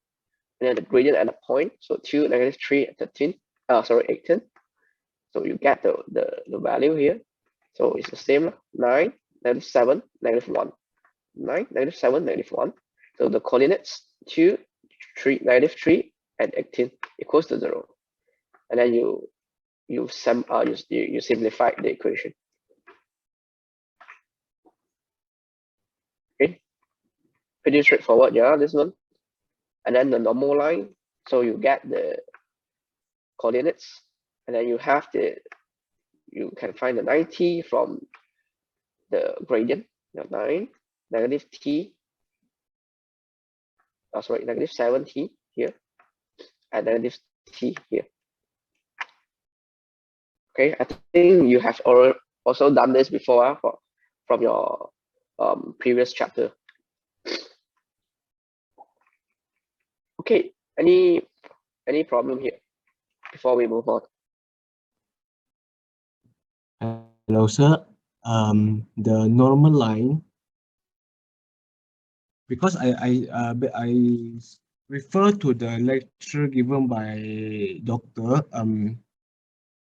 and then the gradient at a point. So 2, negative 3, 13. Sorry, 18. So you get the value here. So it's the same, 9, negative 7, negative 1. 9, negative 7, negative 1. So the coordinates 2, 3, negative 3, and 18 equals to 0. And then you simplify the equation. Okay, pretty straightforward, yeah, this one. And then the normal line, so you get the coordinates, and then you have you can find the 90 from the gradient, 9, negative t, sorry, negative 7t here, and negative t here. Okay, I think you have also done this before from your previous chapter. Okay, any problem here before we move on? Hello, sir. The normal line, because I refer to the lecture given by Doctor.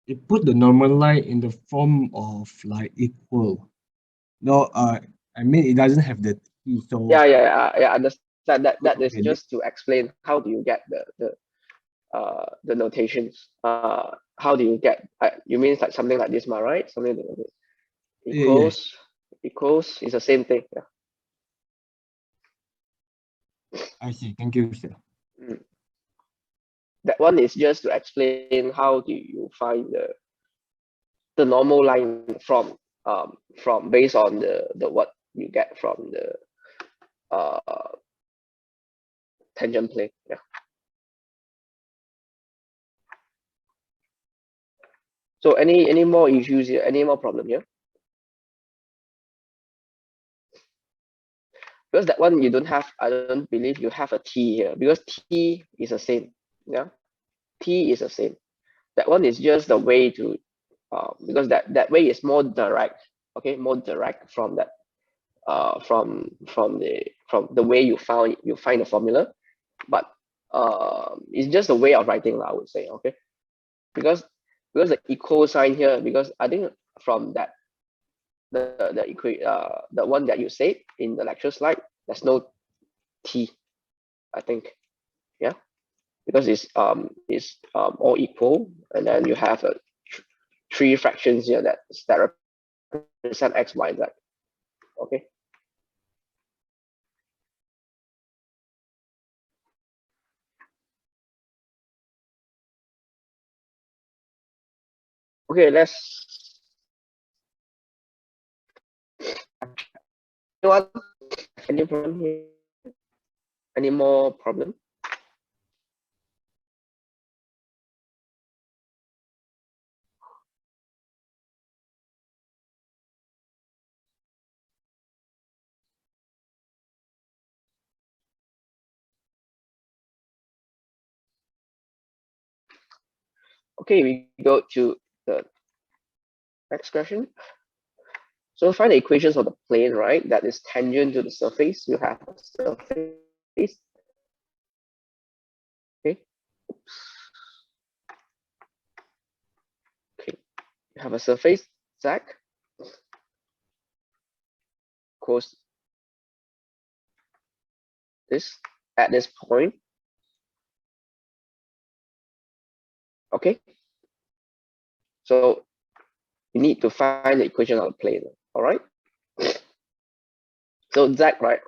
It put the normal line in the form of like equal. No, I mean it doesn't have the t. So yeah. Understand that is okay. just to explain how do you get the the notations. How do you get? You mean like something like this, right? Something like this. Equals equals is the same thing. Yeah. I see. Thank you, sir. That one is just to explain how do you find the normal line from based on the what you get from the tangent plane. Yeah. So any more issues here? Any more problem here? Because that one you don't have, I don't believe you have a t here because t is the same. Yeah, t is the same. That one is just the way to because that way is more direct. Okay, more direct from that from the way you find the formula, but it's just a way of writing, I would say. Okay, because the equal sign here, because I think from that the one that you said in the lecture slide, there's no t, I think. Yeah, because it's all equal, and then you have three fractions here that represent x, y, z. Okay. Okay, let's. Anyone? Any problem here? Any more problem? Okay, we go to the next question. So find the equations of the plane, right? That is tangent to the surface. You have a surface. Okay. Oops. Okay. You have a surface, Z, equals this at this point. Okay. So you need to find the equation of the plane. All right. So Z, right?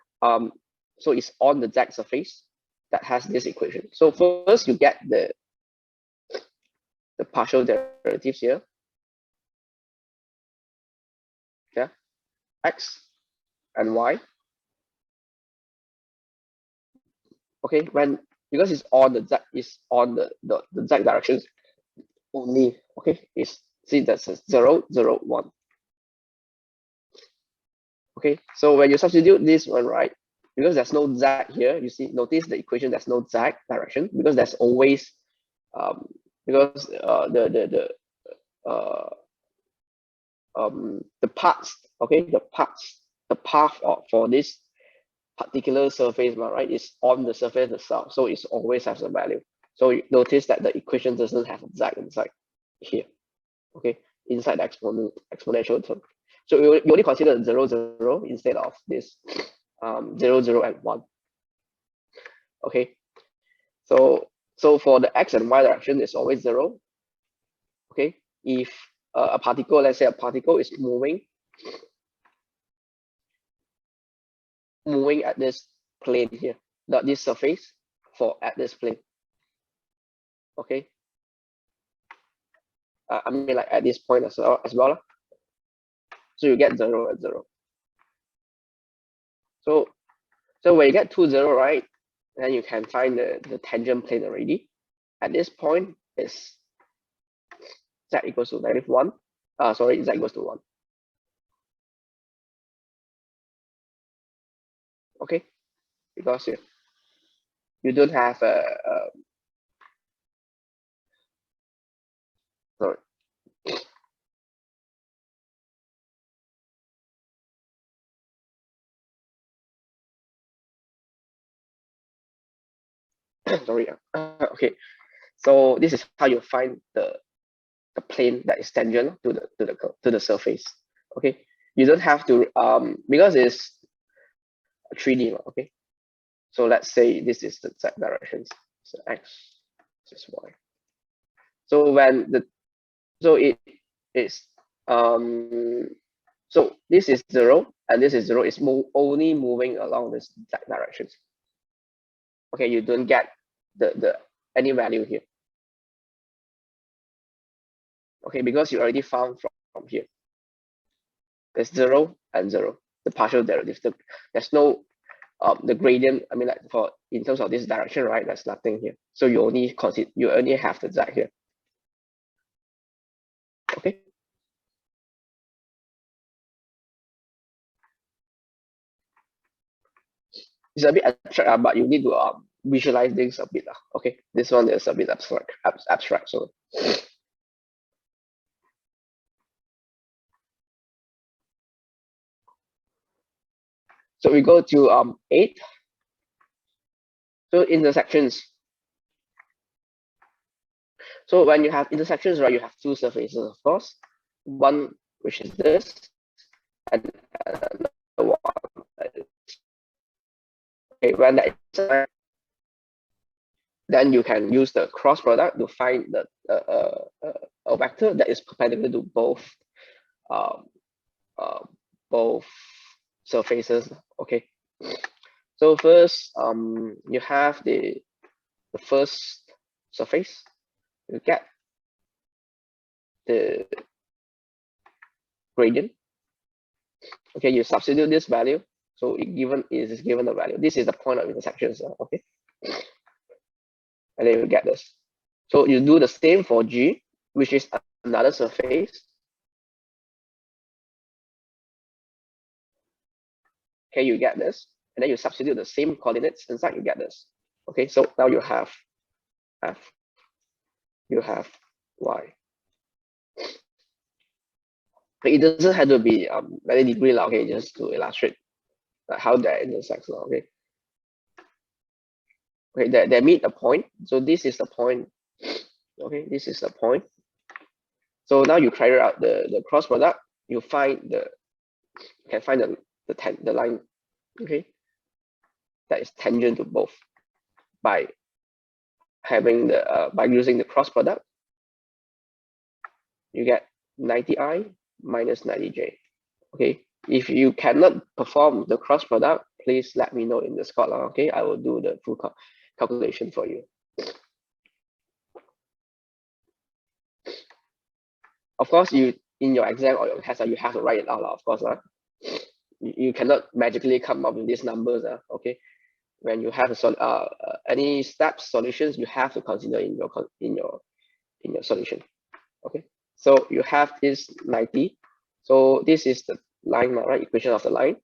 So it's on the Z surface that has this equation. So first you get the partial derivatives here. Yeah, x and y. Okay, when because it's on the Z, is on the Z directions only. Okay, it's see that's a 0, 0, 1. Okay, so when you substitute this one, right, because there's no Z here, you see, notice the equation, there's no Z direction because there's always because the parts, okay, the path for this particular surface, right, is on the surface itself, so it always has a value. So you notice that the equation doesn't have a Z inside here, okay, inside the exponential term. So you only consider 0, 0 instead of this 0, 0, and 1. Okay, so for the x and y direction, it's always 0. Okay, if a particle, let's say a particle is moving at this plane here, this surface at this plane. Okay, I mean like at this point as well. So you get 0 at 0. So when you get 2, 0, right, then you can find the tangent plane already. At this point is z equals to -1. Sorry, z equals to 1. Okay, because you don't have sorry. Sorry. Okay, so this is how you find the plane that is tangent to the surface. Okay, you don't have to because it's 3D. Okay, so let's say this is the z directions. So x This is y. So when the so it is so this is 0 and this is 0. It's only moving along this direction. Okay, you don't get the any value here. Okay, because you already found from here. There's 0 and 0, the partial derivative. There's no the gradient. I mean, like for in terms of this direction, right? There's nothing here. So you only have the z here. Okay. It's a bit abstract, but you need to visualize things a bit. Okay, this one is a bit abstract. So we go to 8. So intersections. So when you have intersections, right, you have two surfaces, of course. One which is this, and another one. Okay, when that then you can use the cross product to find the a vector that is perpendicular to both surfaces. Okay. So first, you have the first surface. You get the gradient. Okay, you substitute this value. So it is given the value. This is the point of intersection. So, okay. And then you get this. So you do the same for G, which is another surface. Okay, you get this. And then you substitute the same coordinates inside, you get this. Okay, so now you have y. It doesn't have to be many degree, okay, just to illustrate how that intersects. Okay. Okay, they meet a point. So this is the point. Okay, this is the point. So now you carry out the cross product. You can find the line. Okay, that is tangent to both by having by using the cross product. You get 90i minus 90j. Okay, if you cannot perform the cross product, please let me know in the Discord. Okay, I will do the full calculation for you. Of course, in your exam or your test, you have to write it out. Of course, you cannot magically come up with these numbers. Okay, when you have any steps solutions, you have to consider in your solution. Okay, so you have this 90. So this is the line, right? Equation of the line.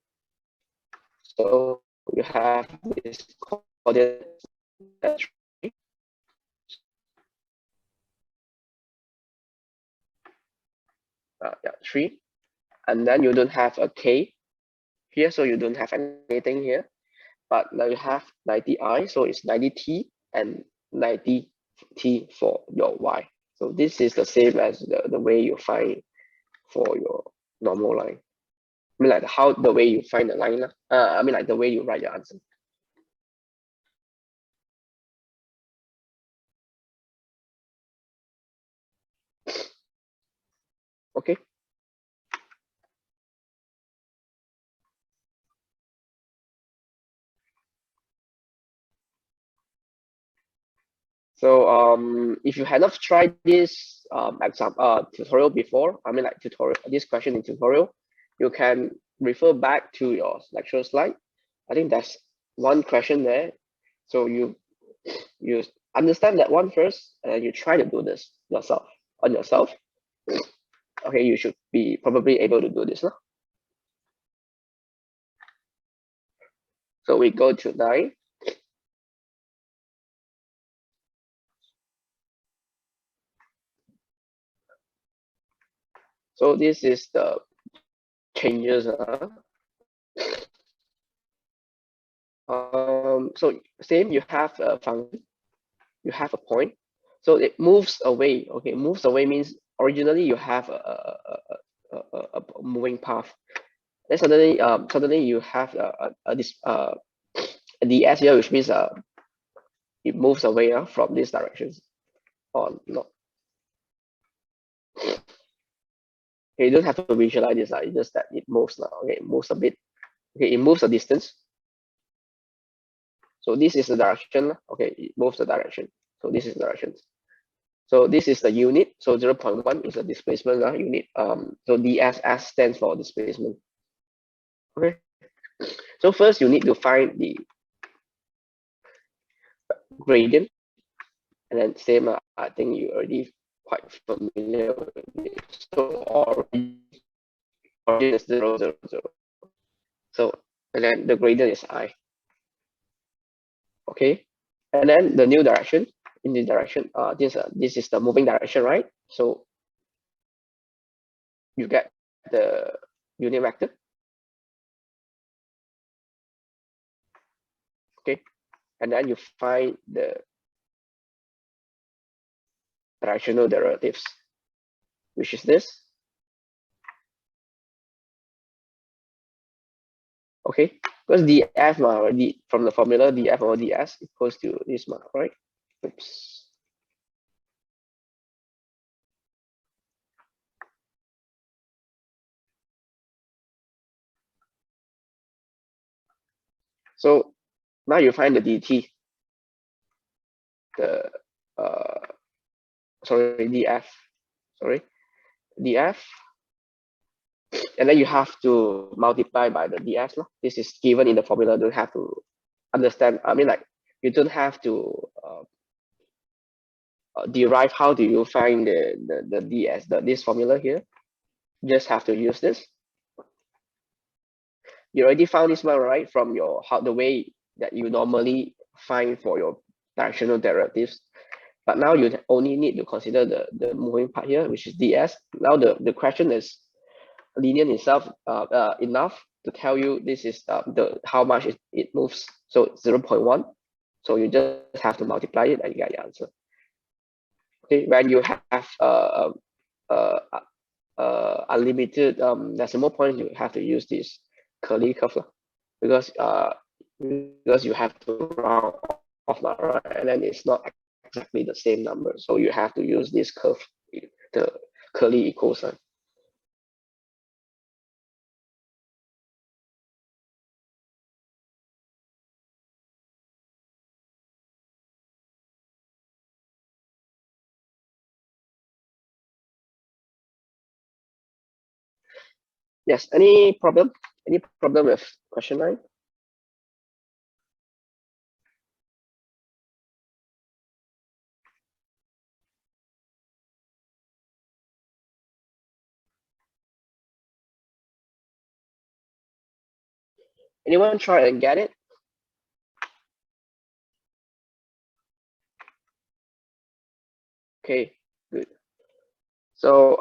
So you have this coordinate that's 3. Yeah, 3. And then you don't have a k here, so you don't have anything here. But now you have 90i, so it's 90t and 90t for your y. So this is the same as the way you find for your normal line. I mean, like the way you find the line. I mean, like the way you write your answer. Okay. So if you had not tried this tutorial before, I mean, like this question in tutorial, you can refer back to your lecture slide. I think that's one question there. So you understand that one first, and you try to do this on yourself. Okay, you should be probably able to do this. Huh? So we go to 9. So this is the changes. So same, you have a function, you have a point. So it moves away. Okay, moves away means originally you have a moving path. Then suddenly you have this ds here, which means it moves away from these directions. or not. Okay, you don't have to visualize this, it's just that it moves now. Okay, it moves a bit. Okay, it moves a distance. So this is the direction. Okay, it moves the direction. So this is the direction. So this is the unit. So 0.1 is a displacement unit. So DSS stands for displacement. Okay. So first you need to find the gradient, and then same. I think you already quite familiar with it. So origin is 0, 0, 0. So and then the gradient is I. Okay, and then the new direction in this direction. This is the moving direction, right? So you get the unit vector. Okay, and then you find the directional derivatives, which is this. Okay, because df from the formula df over ds equals to this mark, right? Oops. So now you find the dt, the df, df, and then you have to multiply by the ds. This is given in the formula. Don't have to understand. I mean, like you don't have to derive how do you find the ds, this formula here. You just have to use this. You already found this one, right? From your the way that you normally find for your directional derivatives. But now you only need to consider the moving part here, which is ds. Now the question is linear itself enough to tell you this is the how much it moves. So 0.1. So you just have to multiply it and you get the answer. Okay, when you have unlimited decimal points, you have to use this curly curve because you have to round off, right? And then it's not exactly the same number, so you have to use this curve, the curly equal sign. Yes, any problem? Any problem with question 9? Anyone try and get it? Okay, good. So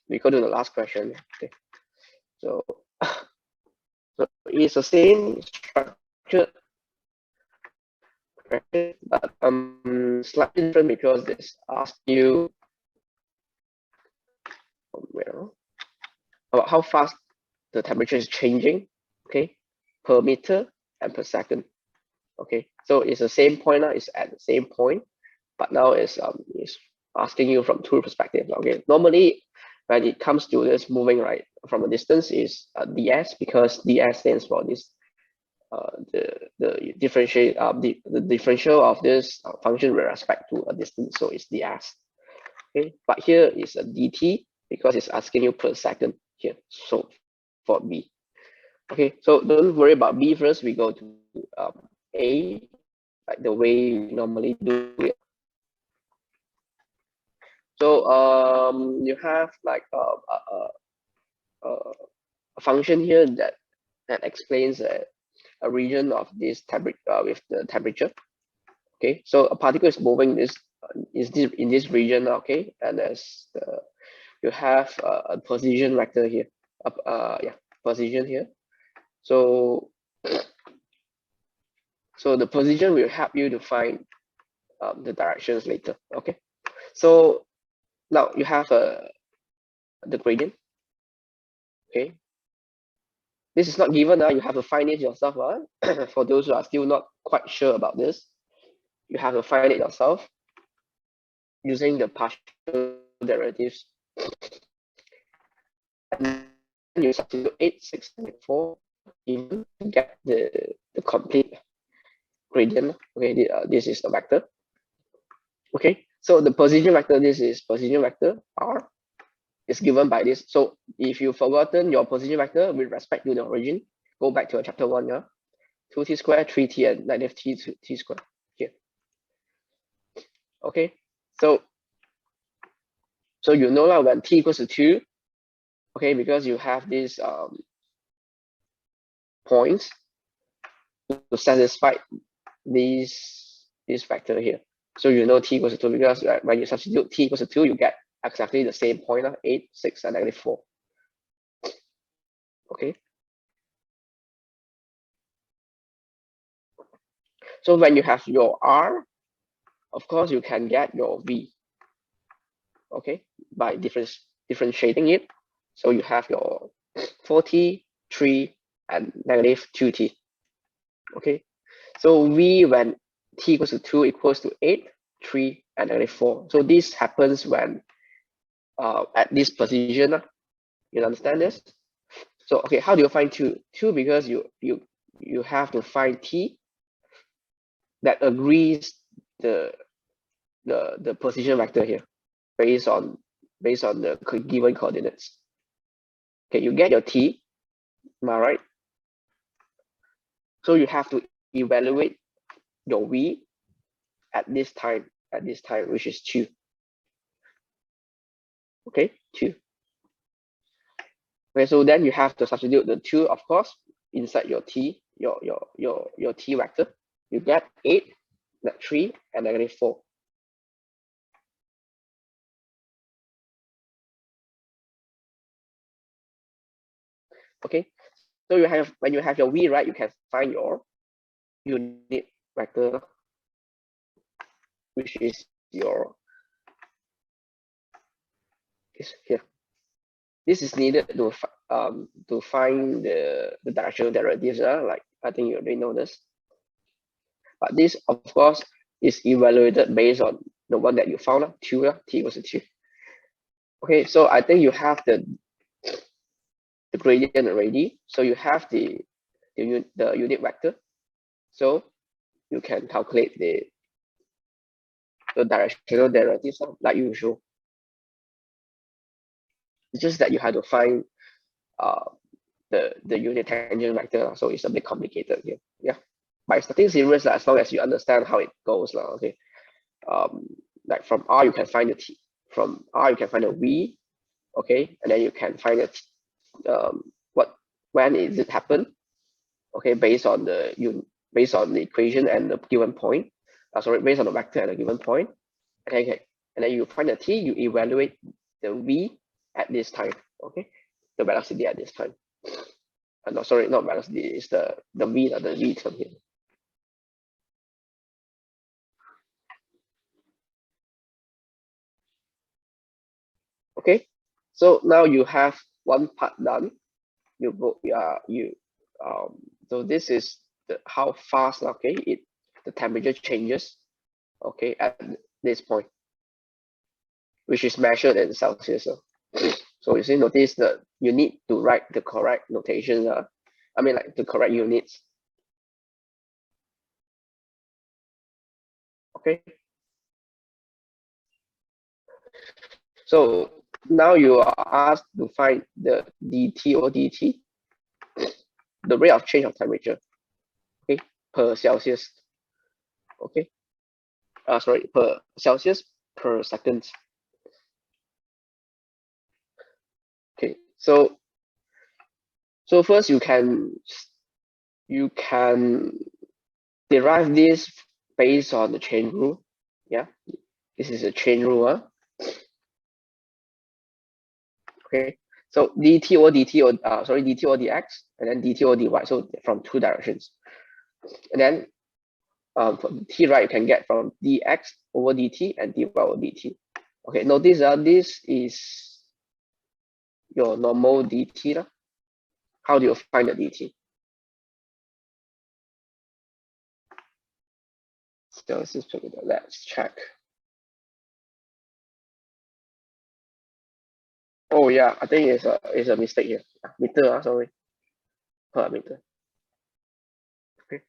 we go to the last question. Okay, so so it's the same structure, but slightly different because this asks you about how fast the temperature is changing, okay, per meter and per second. Okay, so it's the same point now, it's at the same point, but now it's asking you from two perspectives. Okay, normally when it comes to this moving right from a distance is ds, because ds stands for this the differential of this function with respect to a distance, so it's ds. Okay, but here is a dt because it's asking you per second here. So for b, okay, so don't worry about b first. We go to a, like the way we normally do it. So you have like a function here that explains a region of this temperature with the temperature. Okay, so a particle is moving this is this in this region. Okay, and there's you have a position vector here. Yeah, position here. So the position will help you to find the directions later. Okay, so now you have the gradient. Okay, this is not given. You have to find it yourself. For those who are still not quite sure about this, you have to find it yourself. using the partial derivatives. And then you substitute 8, 6, and 4 even to get the complete gradient. Okay, this is the vector. Okay, so the position vector, this is position vector R, is given by this. So if you've forgotten your position vector with respect to the origin, go back to your chapter 1, yeah? 2t squared, 3t, and negative t squared here. Okay, so you know now when t equals to 2, okay, because you have these points to satisfy this factor here. So you know t equals to 2 because when you substitute t equals to 2, you get exactly the same point, 8, 6, and negative 4. Okay. So when you have your R, of course you can get your V. Okay, by differentiating it. So you have your 4t, 3, and negative 2t. Okay, so V when t equals to 2 equals to 8, 3, and negative 4. So this happens when at this position. You understand this? So okay, how do you find 2? 2 because you have to find t that agrees the position vector here based on the given coordinates. Okay, you get your t, am I right? So you have to evaluate your v at this time, which is 2. Okay, 2. Okay, so then you have to substitute the 2, of course, inside your t, your t vector. You get 8, 3, and negative 4. Okay, so you have when you have your v, right, you can find your unit vector, which is your is here. This is needed to find the directional derivatives. Like I think you already know this. But this, of course, is evaluated based on the one that you found, 2, t equals to 2. Okay, so I think you have the gradient already. So you have the unit vector. So you can calculate the directional derivatives like usual. It's just that you have to find the unit tangent vector, so it's a bit complicated here. Yeah, but it's nothing serious as long as you understand how it goes. Okay, like from R you can find the t, from R you can find the v, okay, and then you can find it when is it happen, okay, based on the equation and the given point. Sorry, based on the vector and the given point. Okay, and then you find the t, you evaluate the v at this time, okay, the velocity at this time. No, sorry, not velocity, it's the v, the v term here. Okay, so now you have one part done. You go, so this is how fast, okay, the temperature changes, okay, at this point, which is measured in Celsius. So you see, notice that you need to write the correct notation. I mean, like the correct units. Okay. So now you are asked to find the dT or dt, the rate of change of temperature, okay, per Celsius. Okay. Sorry, per Celsius per second. Okay. So first you can derive this based on the chain rule. Yeah, this is a chain rule. Okay, so dt or dt or dt or dx, and then dt or dy. So from 2 directions, and then from t, right, you can get from dx over dt and dy over dt. Okay, notice this is your normal dt. How do you find the dt? So let's check. Oh yeah, I think it's a mistake here. Meter, sorry, per meter. Okay,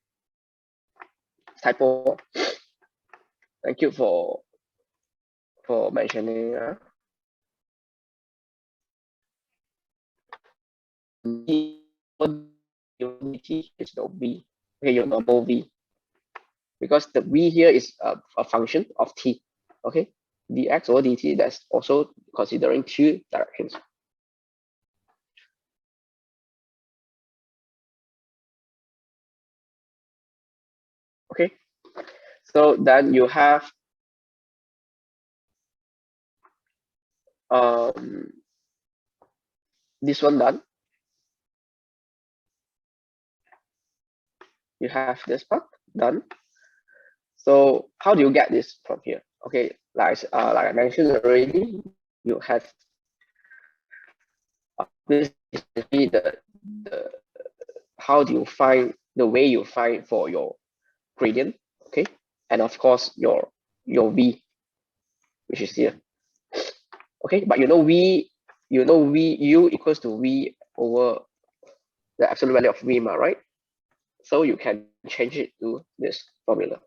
typo. Thank you for mentioning. Unity is the V. Okay, your normal V, because the V here is a function of t. Okay, dx over dt, that's also considering two directions. Okay, so then you have this one done. You have this part done. So how do you get this from here? Okay, like I mentioned already, you have this is the how do you find the way you find for your gradient, okay, and of course your v, which is here, okay. But v u equals to v over the absolute value of v, right? So you can change it to this formula.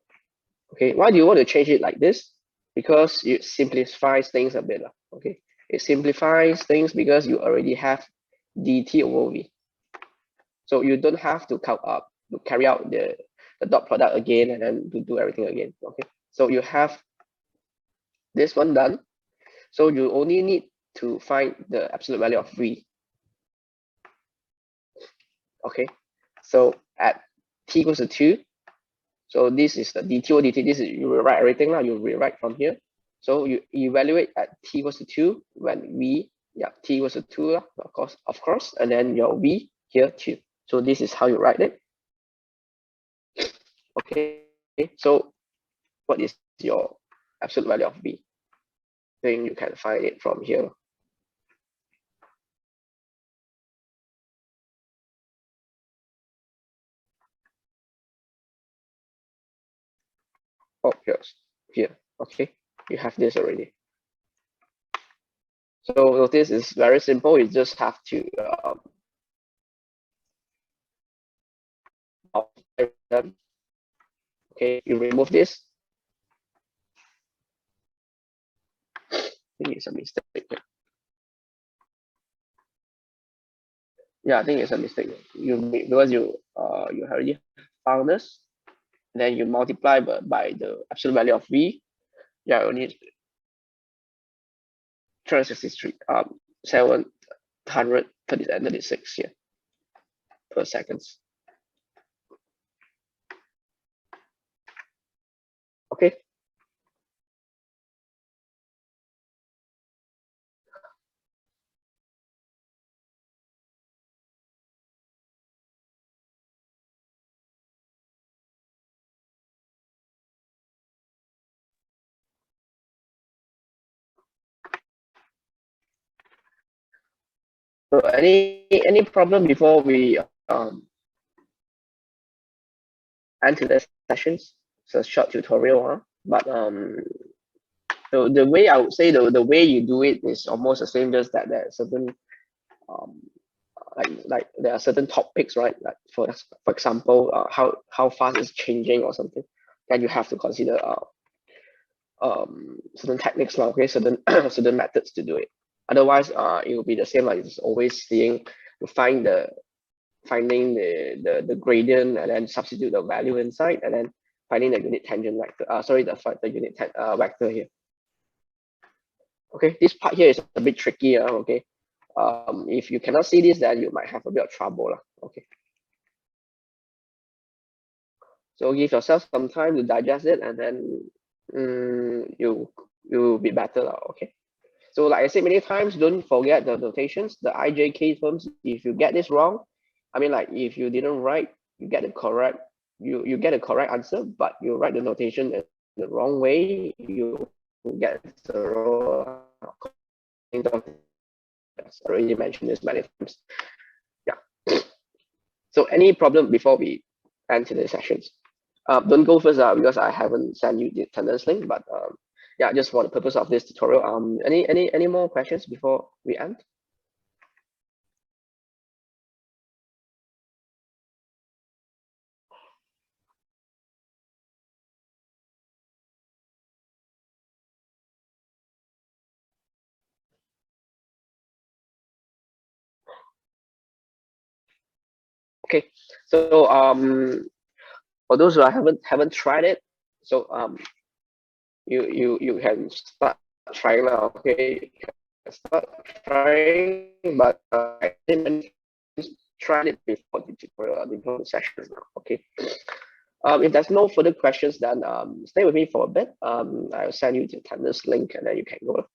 Okay, why do you want to change it like this? Because it simplifies things a bit. Okay, it simplifies things because you already have dt over v. So you don't have to carry out the dot product again and then to do everything again. Okay, so you have this one done. So you only need to find the absolute value of v. Okay, so at t equals to 2, so this is the dt over dt. This is, you rewrite everything now. You rewrite from here. So you evaluate at t equals to 2 when v, yeah, t equals to 2, of course, and then your v here 2. So this is how you write it. Okay, so what is your absolute value of v? Then you can find it from here. Oh, here. Okay, you have this already. So notice is very simple. You just have to okay, you remove this. I think it's a mistake. Yeah, I think it's a mistake. Because you already found this, then you multiply by the absolute value of v. Yeah, only 363 736 here per seconds. Okay. So any problem before we enter the sessions? It's a short tutorial, huh? But so the way I would say the way you do it is almost the same, just that there are certain um like there are certain topics, right? Like for example, how fast it's changing or something, then you have to consider certain techniques, okay, certain certain methods to do it. Otherwise, it will be the same, like it's always seeing to finding the gradient and then substitute the value inside and then finding the unit tangent vector. Sorry, the unit vector here. Okay, this part here is a bit tricky. Okay, if you cannot see this, then you might have a bit of trouble. Okay. So give yourself some time to digest it, and then you'll be better. Okay. So like I said many times, don't forget the notations, the IJK terms. If you get this wrong, I mean, like if you didn't write, you get the correct, you get a correct answer, but you write the notation in the wrong way, you get the wrong. Yes, I already mentioned this many times. Yeah. So any problem before we end today's sessions? Don't go first because I haven't sent you the attendance link, but yeah, just for the purpose of this tutorial. Any more questions before we end? Okay, so for those who haven't tried it, so you can start trying now. Okay, you can start trying, but I didn't try it before the tutorial, before the session now. Okay. If there's no further questions, then stay with me for a bit. I'll send you the attendance link, and then you can go